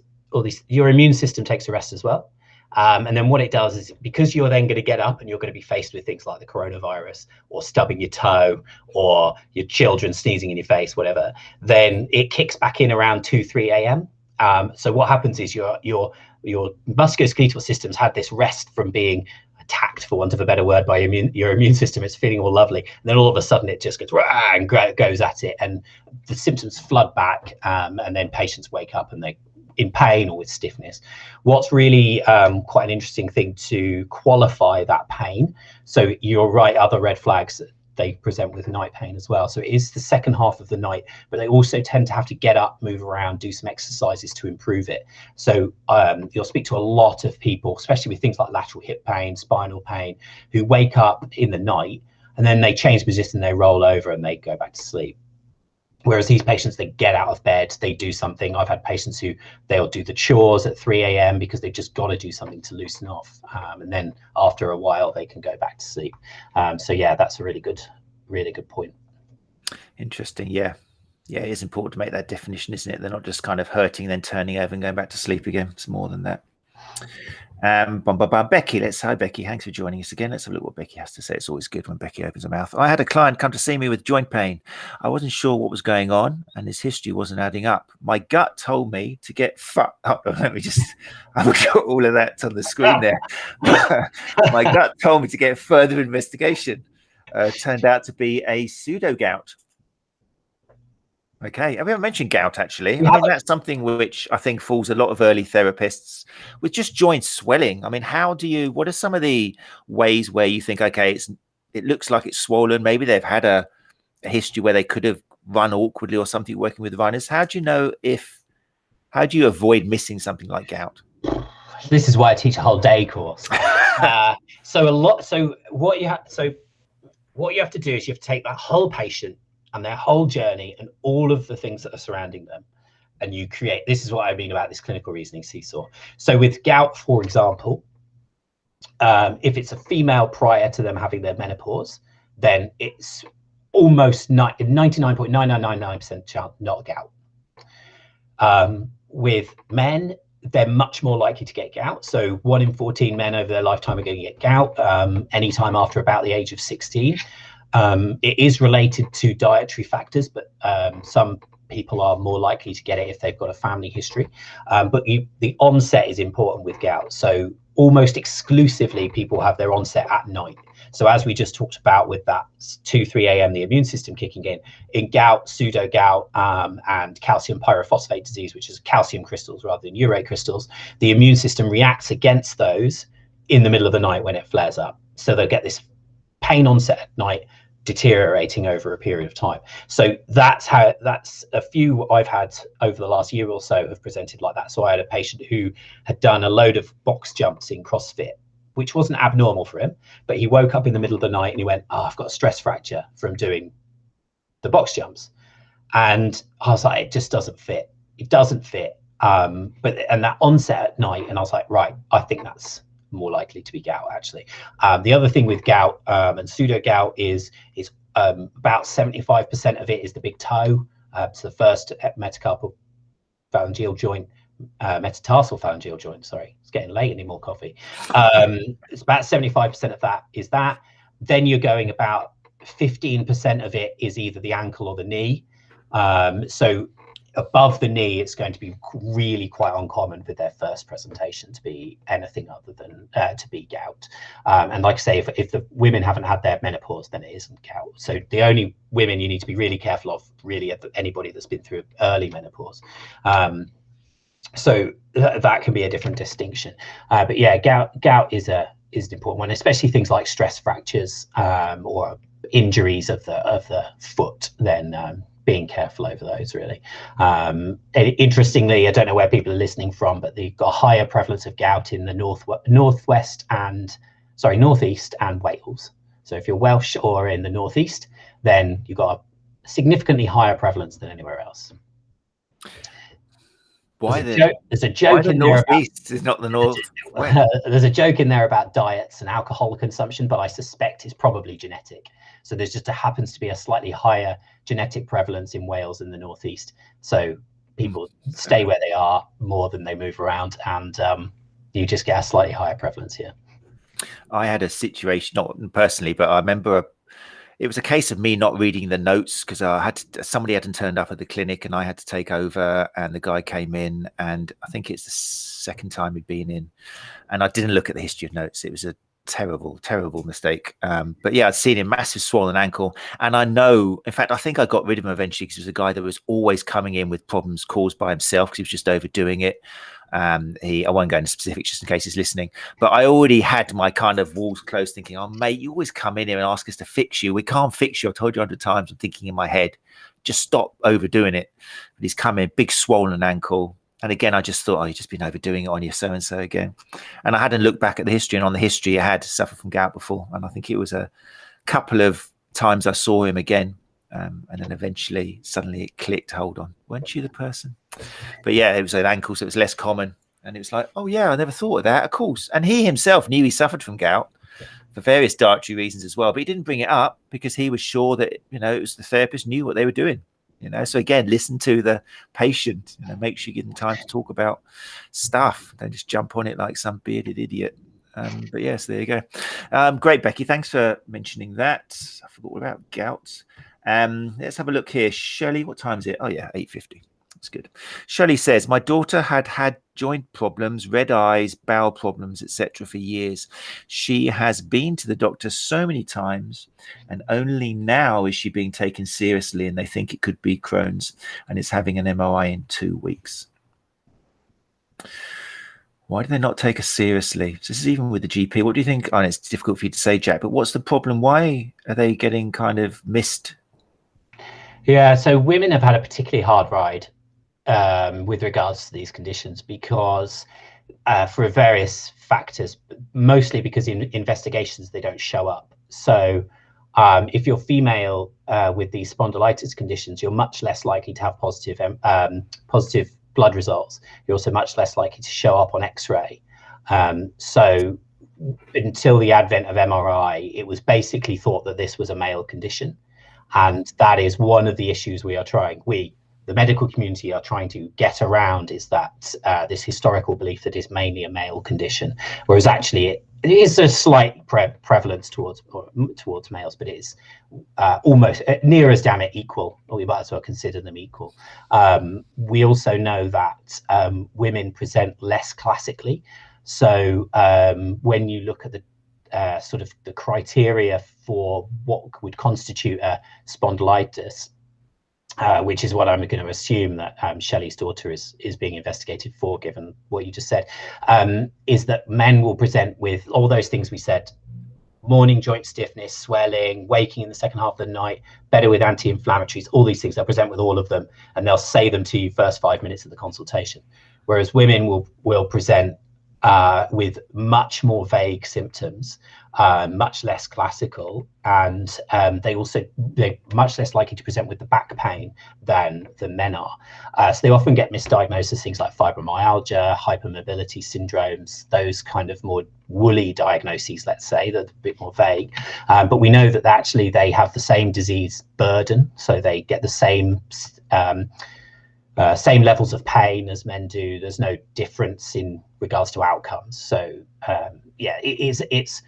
Your immune system takes a rest as well. And then what it does is, because you're then going to get up and you're going to be faced with things like the coronavirus or stubbing your toe or your children sneezing in your face, whatever, then it kicks back in around 2-3 a.m. So what happens is your musculoskeletal systems had this rest from being attacked, for want of a better word, by your immune system. It's feeling all lovely, and then all of a sudden it just goes and goes at it, and the symptoms flood back, and then patients wake up and they're in pain or with stiffness. What's really quite an interesting thing to qualify that pain, so you're right, other red flags, they present with night pain as well. So it is the second half of the night, but they also tend to have to get up, move around, do some exercises to improve it. So you'll speak to a lot of people, especially with things like lateral hip pain, spinal pain, who wake up in the night and then they change position, they roll over and they go back to sleep. Whereas these patients, they get out of bed, they do something. I've had patients who they'll do the chores at 3 a.m. because they've just got to do something to loosen off. And then after a while, they can go back to sleep. So yeah, that's a really good point. Interesting. Yeah. Yeah, it is important to make that definition, isn't it? They're not just kind of hurting, then turning over and going back to sleep again. It's more than that. Becky, hi Becky, thanks for joining us again. Let's have a look what Becky has to say. It's always good when Becky opens her mouth. I had a client come to see me with joint pain. I wasn't sure what was going on and his history wasn't adding up. My gut told me to get let me just, I've got all of that on the screen there. My gut told me to get further investigation. Turned out to be a pseudo gout. Okay, we haven't mentioned gout actually. I mean, that's something which I think fools a lot of early therapists with just joint swelling. I mean, what are some of the ways where you think, okay, it looks like it's swollen, maybe they've had a history where they could have run awkwardly or something working with runners. How do you avoid missing something like gout? This is why I teach a whole day course. So what you have to do is you have to take that whole patient and their whole journey and all of the things that are surrounding them, and you create. This is what I mean about this clinical reasoning seesaw. So with gout, for example, if it's a female prior to them having their menopause, then it's almost 99.9999% chance not gout. With men, they're much more likely to get gout. So 1 in 14 men over their lifetime are going to get gout anytime after about the age of 16. It is related to dietary factors, but some people are more likely to get it if they've got a family history. But the onset is important with gout. So almost exclusively people have their onset at night. So as we just talked about with that 2-3 a.m. the immune system kicking in gout, pseudo gout, and calcium pyrophosphate disease, which is calcium crystals rather than urate crystals, the immune system reacts against those in the middle of the night when it flares up. So they'll get this pain onset at night, deteriorating over a period of time. So that's a few I've had over the last year or so have presented like that. So I had a patient who had done a load of box jumps in CrossFit, which wasn't abnormal for him, but he woke up in the middle of the night and he went, I've got a stress fracture from doing the box jumps. And I was like, it just doesn't fit. It doesn't fit. And that onset at night, and I was like, right, I think that's more likely to be gout actually. The other thing with gout and pseudo gout is about 75% of it is the big toe. So the first metacarpal phalangeal joint, metatarsal phalangeal joint, sorry, it's getting late, I need more coffee. It's about 75% of that is that. Then you're going about 15% of it is either the ankle or the knee. So above the knee, it's going to be really quite uncommon with their first presentation to be anything other than to be gout. And like I say, if the women haven't had their menopause, then it isn't gout. So the only women you need to be really careful of really are anybody that's been through early menopause. So that can be a different distinction. But yeah, gout is an important one, especially things like stress fractures or injuries of the foot. Then being careful over those really. Interestingly, I don't know where people are listening from, but they've got a higher prevalence of gout in the northeast and Wales. So if you're Welsh or in the northeast, then you've got a significantly higher prevalence than anywhere else. There's a joke in there northeast is not the north. There's a joke in there about diets and alcohol consumption, but I suspect it's probably genetic. So there's just happens to be a slightly higher genetic prevalence in Wales in the northeast. So people stay where they are more than they move around, and you just get a slightly higher prevalence here. I had a situation, not personally, but I remember it was a case of me not reading the notes because somebody hadn't turned up at the clinic and I had to take over, and the guy came in, and I think it's the second time he'd been in, and I didn't look at the history of notes. It was a terrible mistake. But yeah, I'd seen him, massive swollen ankle, and I know, in fact, I think I got rid of him eventually because he was a guy that was always coming in with problems caused by himself because he was just overdoing it. I won't go into specifics just in case he's listening, but I already had my kind of walls closed thinking, oh mate, you always come in here and ask us to fix you. We can't fix you. I've told you 100 times. I'm thinking in my head, just stop overdoing it. But he's come in, big swollen ankle. And again, I just thought, oh, you've just been overdoing it on your so-and-so again. And I hadn't looked back at the history, and on the history, I had suffered from gout before. And I think it was a couple of times I saw him again. And then eventually, suddenly it clicked, hold on, weren't you the person? But yeah, it was an ankle, so it was less common. And it was like, oh yeah, I never thought of that, of course. And he himself knew he suffered from gout for various dietary reasons as well. But he didn't bring it up because he was sure that, it was the therapist knew what they were doing. So again, listen to the patient, make sure you give them time to talk about stuff. Don't just jump on it like some bearded idiot. But yes, there you go. Great, Becky. Thanks for mentioning that. I forgot all about gout. Let's have a look here. Shirley, what time is it? Oh yeah, 8:50. That's good. Shirley says, my daughter had joint problems, red eyes, bowel problems, etc. for years. She has been to the doctor so many times, and only now is she being taken seriously, and they think it could be Crohn's, and it's having an MRI in 2 weeks. Why do they not take us seriously? This is even with the GP. What do you think? Oh, it's difficult for you to say, Jack, but what's the problem? Why are they getting kind of missed? Yeah, so women have had a particularly hard ride with regards to these conditions, because for various factors, mostly because in investigations they don't show up. So if you're female with these spondylitis conditions, you're much less likely to have positive blood results. You're also much less likely to show up on X-ray. So until the advent of MRI, it was basically thought that this was a male condition. And that is one of the issues the medical community are trying to get around, is that this historical belief that it's mainly a male condition, whereas actually it is a slight prevalence towards males, but it is almost near as damn it equal, or we might as well consider them equal. We also know that women present less classically. So when you look at the sort of the criteria for what would constitute a spondylitis, which is what I'm going to assume that Shelley's daughter is being investigated for, given what you just said, is that men will present with all those things we said: morning joint stiffness, swelling, waking in the second half of the night, better with anti-inflammatories, all these things. They'll present with all of them, and they'll say them to you first 5 minutes of the consultation. Whereas women will present with much more vague symptoms, much less classical, and they're much less likely to present with the back pain than the men are. So they often get misdiagnosed as things like fibromyalgia, hypermobility syndromes, those kind of more woolly diagnoses, let's say, that are a bit more vague. But we know that actually they have the same disease burden, so they get the same levels of pain as men do. There's no difference in regards to outcomes. So it's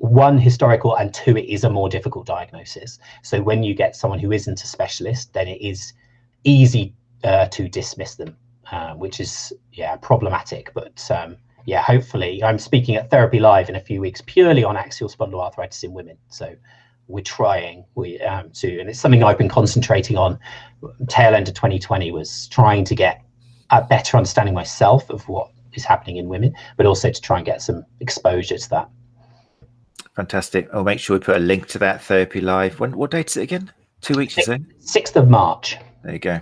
one, historical, and two, it is a more difficult diagnosis. So when you get someone who isn't a specialist, then it is easy to dismiss them, which is problematic. But hopefully, I'm speaking at Therapy Live in a few weeks purely on axial spondyloarthritis in women. So we're trying to, and it's something I've been concentrating on tail end of 2020, was trying to get a better understanding myself of what is happening in women, but also to try and get some exposure to that. Fantastic. I'll make sure we put a link to that Therapy Live. What date is it again? 2 weeks, you say? 6th of March. There you go.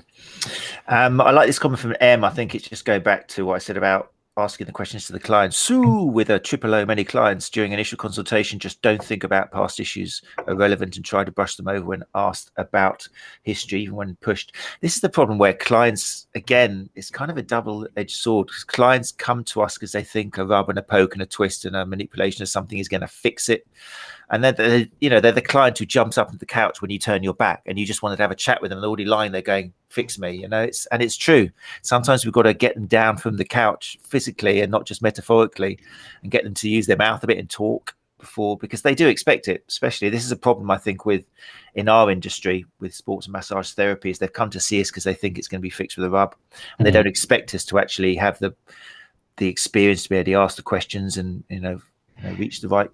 I like this comment from M. I think it's just going back to what I said about asking the questions to the client. So with a triple O, many clients during initial consultation just don't think about past issues are relevant and try to brush them over when asked about history, even when pushed. This is the problem where clients, again, it's kind of a double-edged sword, because clients come to us because they think a rub and a poke and a twist and a manipulation of something is going to fix it. And then they're the client who jumps up on the couch when you turn your back and you just wanted to have a chat with them and already lying there going, fix me, it's true. Sometimes we've got to get them down from the couch physically and not just metaphorically, and get them to use their mouth a bit and talk because they do expect it. Especially, this is a problem I think in our industry with sports and massage therapies. They've come to see us because they think it's going to be fixed with a rub, and they don't expect us to actually have the experience to be able to ask the questions and reach the right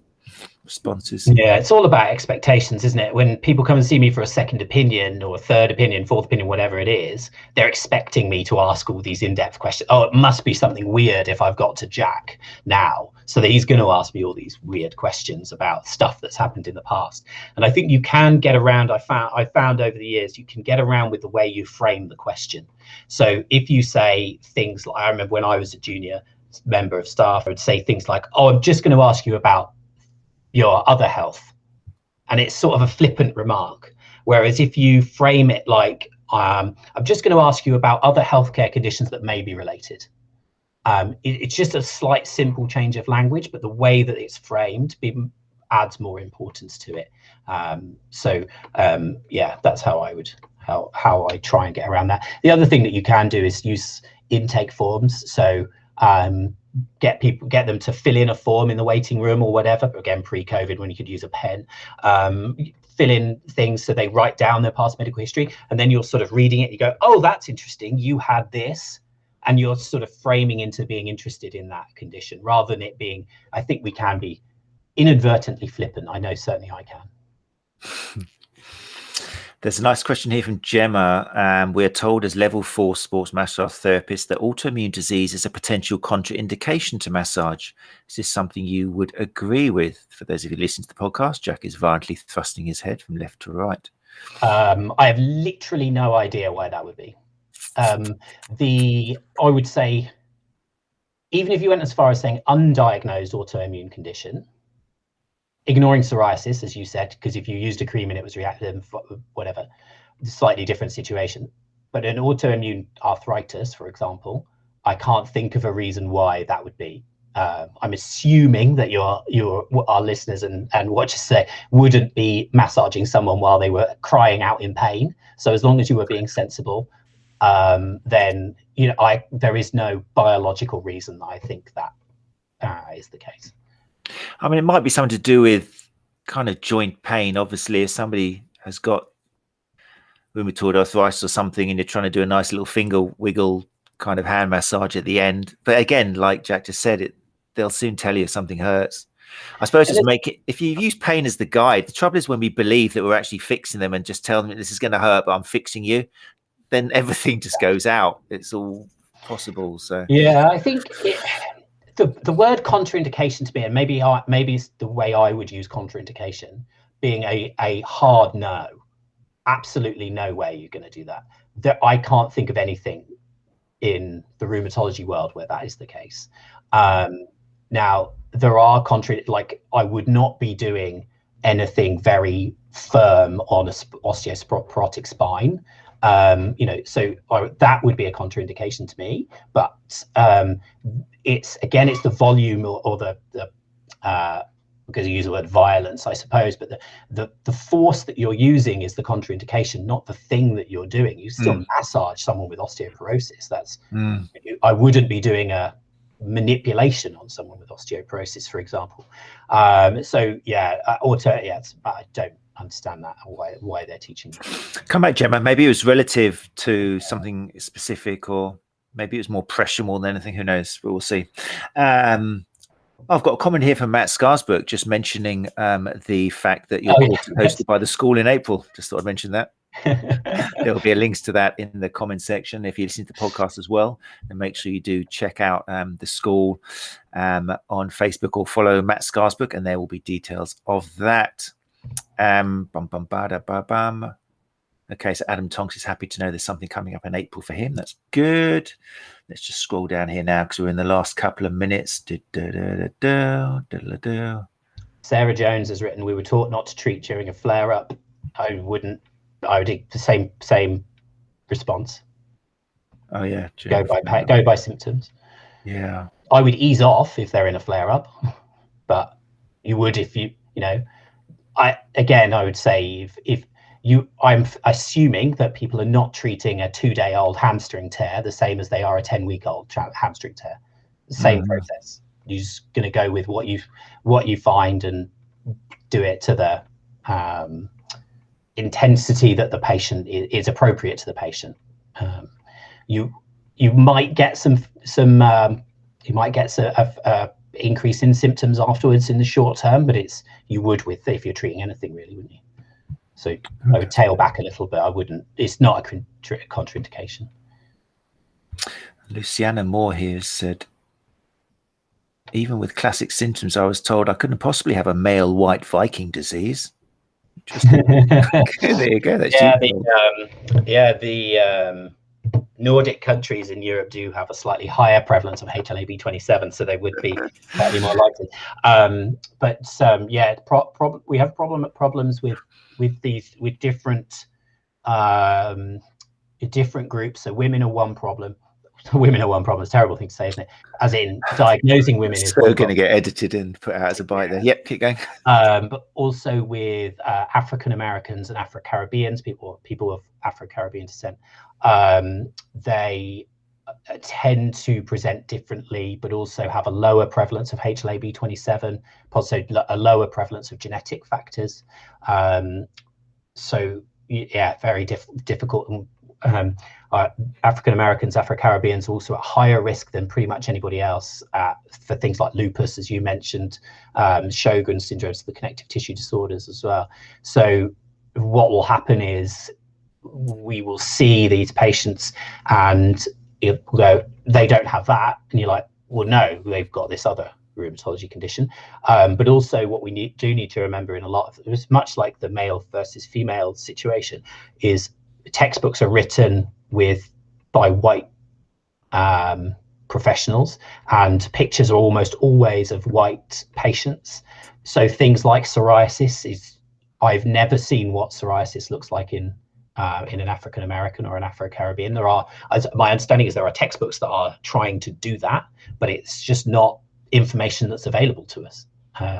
responses. Yeah, it's all about expectations, isn't it? When people come and see me for a second opinion or a third opinion, fourth opinion, whatever it is, they're expecting me to ask all these in-depth questions. Oh, it must be something weird if I've got to Jack now, so that he's going to ask me all these weird questions about stuff that's happened in the past. And I think you can get around, I found over the years, you can get around with the way you frame the question. So if you say things like, I remember when I was a junior member of staff, I would say things like, oh, I'm just going to ask you about your other health, and it's sort of a flippant remark. Whereas if you frame it like, I'm just going to ask you about other healthcare conditions that may be related, it's just a slight simple change of language, but the way that it's framed adds more importance to it. That's how I try and get around that. The other thing that you can do is use intake forms. So get them to fill in a form in the waiting room or whatever. But again, pre-COVID, when you could use a pen, fill in things so they write down their past medical history, and then you're sort of reading it. You go, oh, that's interesting. You had this, and you're sort of framing into being interested in that condition rather than it being. I think we can be inadvertently flippant. I know certainly I can. There's a nice question here from Jemma. We're told as level 4 sports massage therapists that autoimmune disease is a potential contraindication to massage. Is this something you would agree with? For those of you listening to the podcast, Jack is violently thrusting his head from left to right. I have literally no idea why that would be. I would say even if you went as far as saying undiagnosed autoimmune condition, ignoring psoriasis, as you said, because if you used a cream and it was reactive, whatever, slightly different situation. But an autoimmune arthritis, for example, I can't think of a reason why that would be. I'm assuming that our listeners and watchers say wouldn't be massaging someone while they were crying out in pain. So as long as you were being sensible, then there is no biological reason that I think that is the case. I mean, it might be something to do with kind of joint pain. Obviously, if somebody has got rheumatoid arthritis or something and you're trying to do a nice little finger wiggle kind of hand massage at the end. But again, like Jack just said, they'll soon tell you if something hurts. I suppose just make it, if you use pain as the guide, the trouble is when we believe that we're actually fixing them and just tell them this is going to hurt, but I'm fixing you, then everything just goes out. It's all possible. So yeah, I think the word contraindication to me, and maybe it's the way I would use contraindication, being a hard no. Absolutely no way you're going to do that. I can't think of anything in the rheumatology world where that is the case. Now, there are like I would not be doing anything very firm on a osteoporotic spine. So that would be a contraindication to me. But it's the volume or the because you use the word violence, I suppose, but the force that you're using is the contraindication, not the thing that you're doing. You still massage someone with osteoporosis. I wouldn't be doing a manipulation on someone with osteoporosis, for example. I don't understand that why they're teaching that. Come back, Jemma. Maybe it was relative to something specific, or maybe it was more pressure more than anything. Who knows? But we'll see. I've got a comment here from Matt Scarsbrook just mentioning the fact that your course is hosted by the school in April. Just thought I'd mention that. There will be links to that in the comment section if you listen to the podcast as well. And make sure you do check out the school on Facebook or follow Matt Scarsbrook, and there will be details of that. Okay, so Adam Tonks is happy to know there's something coming up in April for him. That's good. Let's just scroll down here now because we're in the last couple of minutes. Sarah Jones has written, we were taught not to treat during a flare-up. I would do the same response. Oh yeah, go by symptoms. Yeah, I would ease off if they're in a flare-up, but you would if I would say I'm assuming that people are not treating a 2-day-old hamstring tear the same as they are a 10-week-old hamstring tear. The same process. You're just going to go with what you find and do it to the intensity that the patient is appropriate to the patient. You might get some increase in symptoms afterwards in the short term, but you would if you're treating anything really, wouldn't you? So I would tail back a little bit. I wouldn't. It's not a contraindication. Luciana Moore here said, even with classic symptoms, I was told I couldn't possibly have a male white Viking disease. Interesting. There you go. That's the Nordic countries in Europe do have a slightly higher prevalence of HLA-B27, so they would be slightly more likely. We have problems with different groups. So women are one problem. Women are one problem. It's a terrible thing to say, isn't it? As in diagnosing women is so going to get edited and put out as a bite there. Yep, keep going. But also with African Americans and Afro Caribbeans, people of Afro Caribbean descent, they tend to present differently, but also have a lower prevalence of HLA-B27, also a lower prevalence of genetic factors. So yeah, very difficult. African Americans, Afro Caribbeans, also at higher risk than pretty much anybody else for things like lupus, as you mentioned, Sjogren's syndrome, so the connective tissue disorders as well. So what will happen is we will see these patients and they don't have that, and you're like, well, no, they've got this other rheumatology condition. But also what we need to remember in a lot of it was much like the male versus female situation, is textbooks are written by white professionals, and pictures are almost always of white patients. So things like psoriasis I've never seen what psoriasis looks like in an African American or an Afro-Caribbean. My understanding is there are textbooks that are trying to do that, but it's just not information that's available to us,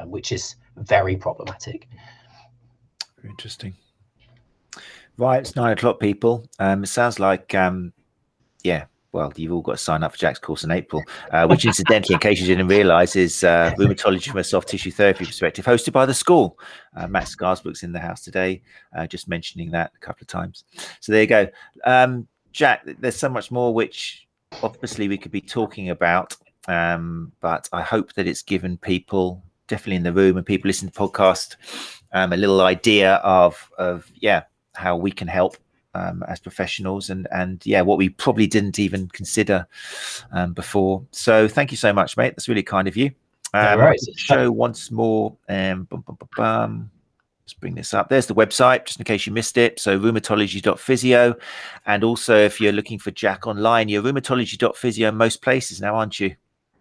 which is very problematic. Very interesting. Right, it's 9 o'clock, people. It sounds like, well, you've all got to sign up for Jack's course in April, which incidentally, in case you didn't realize, is rheumatology from a soft tissue therapy perspective, hosted by the school. Matt Scarsbrook's in the house today, just mentioning that a couple of times. So there you go. Jack, there's so much more which obviously we could be talking about, but I hope that it's given people, definitely in the room and people listening to the podcast, a little idea of how we can help as professionals and what we probably didn't even consider before. So thank you so much, mate. That's really kind of you. Show once more. Let's bring this up. There's the website, just in case you missed it. So rheumatology.physio. And also, if you're looking for Jack online, you're rheumatology.physio in most places now, aren't you?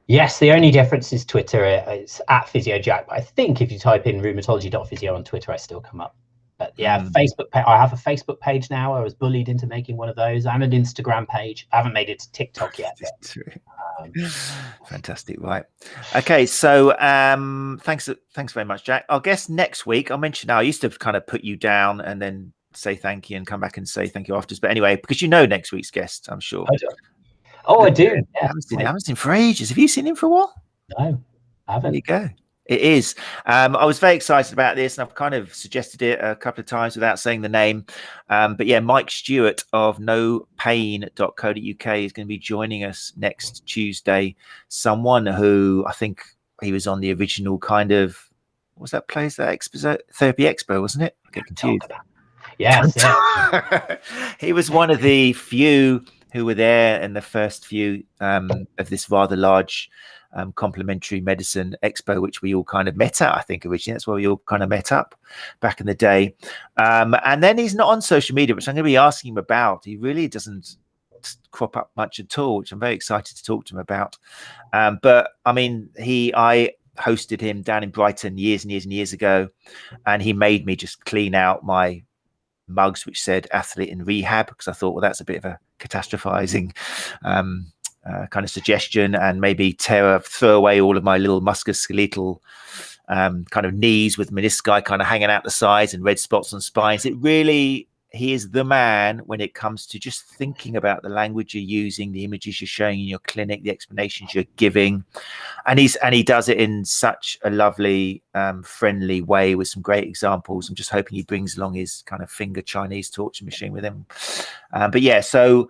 Yes, the only difference is Twitter. It's at PhysioJack. But I think if you type in rheumatology.physio on Twitter, I still come up. But yeah, Facebook. I have a Facebook page now. I was bullied into making one of those, and an Instagram page. I haven't made it to TikTok yet. Fantastic. Right. Okay. So thanks very much, Jack. I guess next week I'll mention now. I used to kind of put you down and then say thank you and come back and say thank you afterwards. But anyway, because you know next week's guest, I'm sure. I do. Yeah. I haven't seen him for ages. Have you seen him for a while? No, I haven't. There you go. It is. I was very excited about this, and I've kind of suggested it a couple of times without saying the name. But yeah, Mike Stewart of nopain.co.uk is going to be joining us next Tuesday. Someone who I think he was on the original kind of, what's that place, that expo, Therapy Expo, wasn't it? I get confused. Yes. He was one of the few who were there in the first few of this rather large complementary medicine expo, which we all kind of met at, I think originally. That's where we all kind of met up back in the day. And then he's not on social media, which I'm going to be asking him about. He really doesn't crop up much at all, which I'm very excited to talk to him about. But I mean, I hosted him down in Brighton years and years and years ago, and he made me just clean out my mugs which said athlete in rehab, because I thought, well, that's a bit of a catastrophizing kind of suggestion, and maybe throw away all of my little musculoskeletal kind of knees with menisci kind of hanging out the sides and red spots on spines. He is the man when it comes to just thinking about the language you're using, the images you're showing in your clinic, the explanations you're giving, and he does it in such a lovely, friendly way with some great examples. I'm just hoping he brings along his kind of finger Chinese torture machine with him. But yeah, so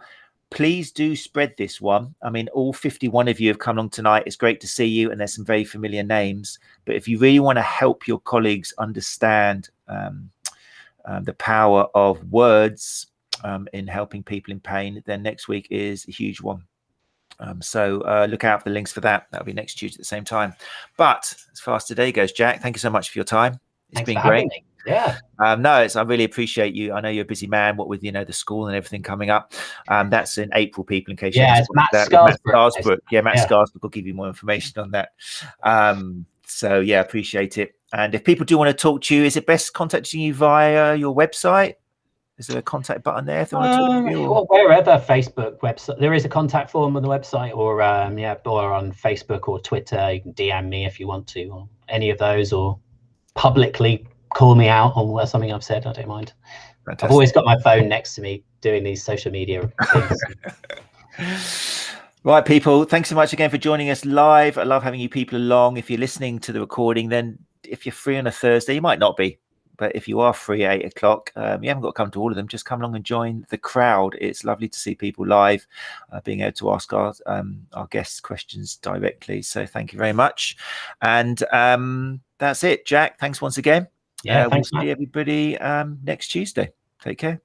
please do spread this one. I mean, all 51 of you have come along tonight. It's great to see you, and there's some very familiar names. But if you really want to help your colleagues understand the power of words in helping people in pain, then next week is a huge one. So look out for the links for that. That'll be next Tuesday at the same time. But as far as today goes, Jack, thank you so much for your time. It's been great. Yeah. I really appreciate you. I know you're a busy man, what with, the school and everything coming up. That's in April, people, in case it's Matt Scarsbrook. Matt Scarsbrook will give you more information on that. So yeah, appreciate it. And if people do want to talk to you, is it best contacting you via your website? Is there a contact button there if they want to talk to you? Well, wherever, Facebook, website, there is a contact form on the website, or on Facebook or Twitter. You can DM me if you want to, or any of those, or publicly call me out on something I've said. I don't mind. Fantastic. I've always got my phone next to me doing these social media things. Right, people, thanks so much again for joining us live. I love having you people along. If you're listening to the recording, then if you're free on a Thursday, you might not be, but if you are free at 8 o'clock, you haven't got to come to all of them. Just come along and join the crowd. It's lovely to see people live, being able to ask our guests questions directly. So thank you very much. And that's it, Jack. Thanks once again. Yeah, thanks, we'll see everybody next Tuesday. Take care.